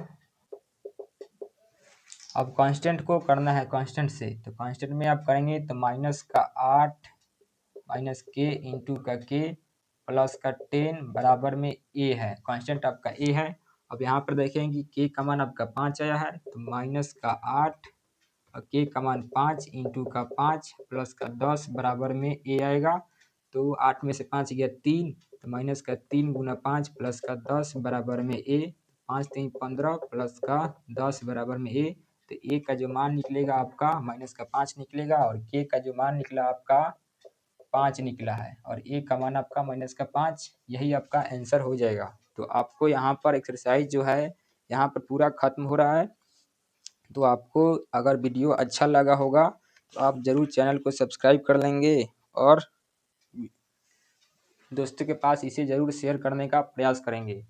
अब कांस्टेंट को करना है कांस्टेंट से, तो कांस्टेंट में आप करेंगे तो माइनस का 8 माइनस के इंटू का के प्लस का 10 बराबर में a है, कांस्टेंट आपका a है। अब यहाँ पर देखेंगे के का मान आपका 5 आया है, तो माइनस का 8 और के का मान 5 इंटू का 5 प्लस का 10 बराबर में a आएगा। तो 8 में से 5 गया 3, तो माइनस का 3 गुना 5 प्लस का 10 बराबर में a, 5 3 15 प्लस का 10 बराबर में a, तो a का जो मान निकलेगा आपका माइनस का 5 निकलेगा और k का जो मान निकला आपका 5 निकला है और a का मान आपका माइनस का 5, यही आपका आंसर हो जाएगा। तो आपको यहाँ पर एक्सरसाइज जो है यहाँ पर पूरा खत्म हो रहा है। तो आपको अगर वीडियो अच्छा लगा होगा तो आप ज़रूर चैनल को सब्सक्राइब कर लेंगे और दोस्तों के पास इसे ज़रूर शेयर करने का प्रयास करेंगे।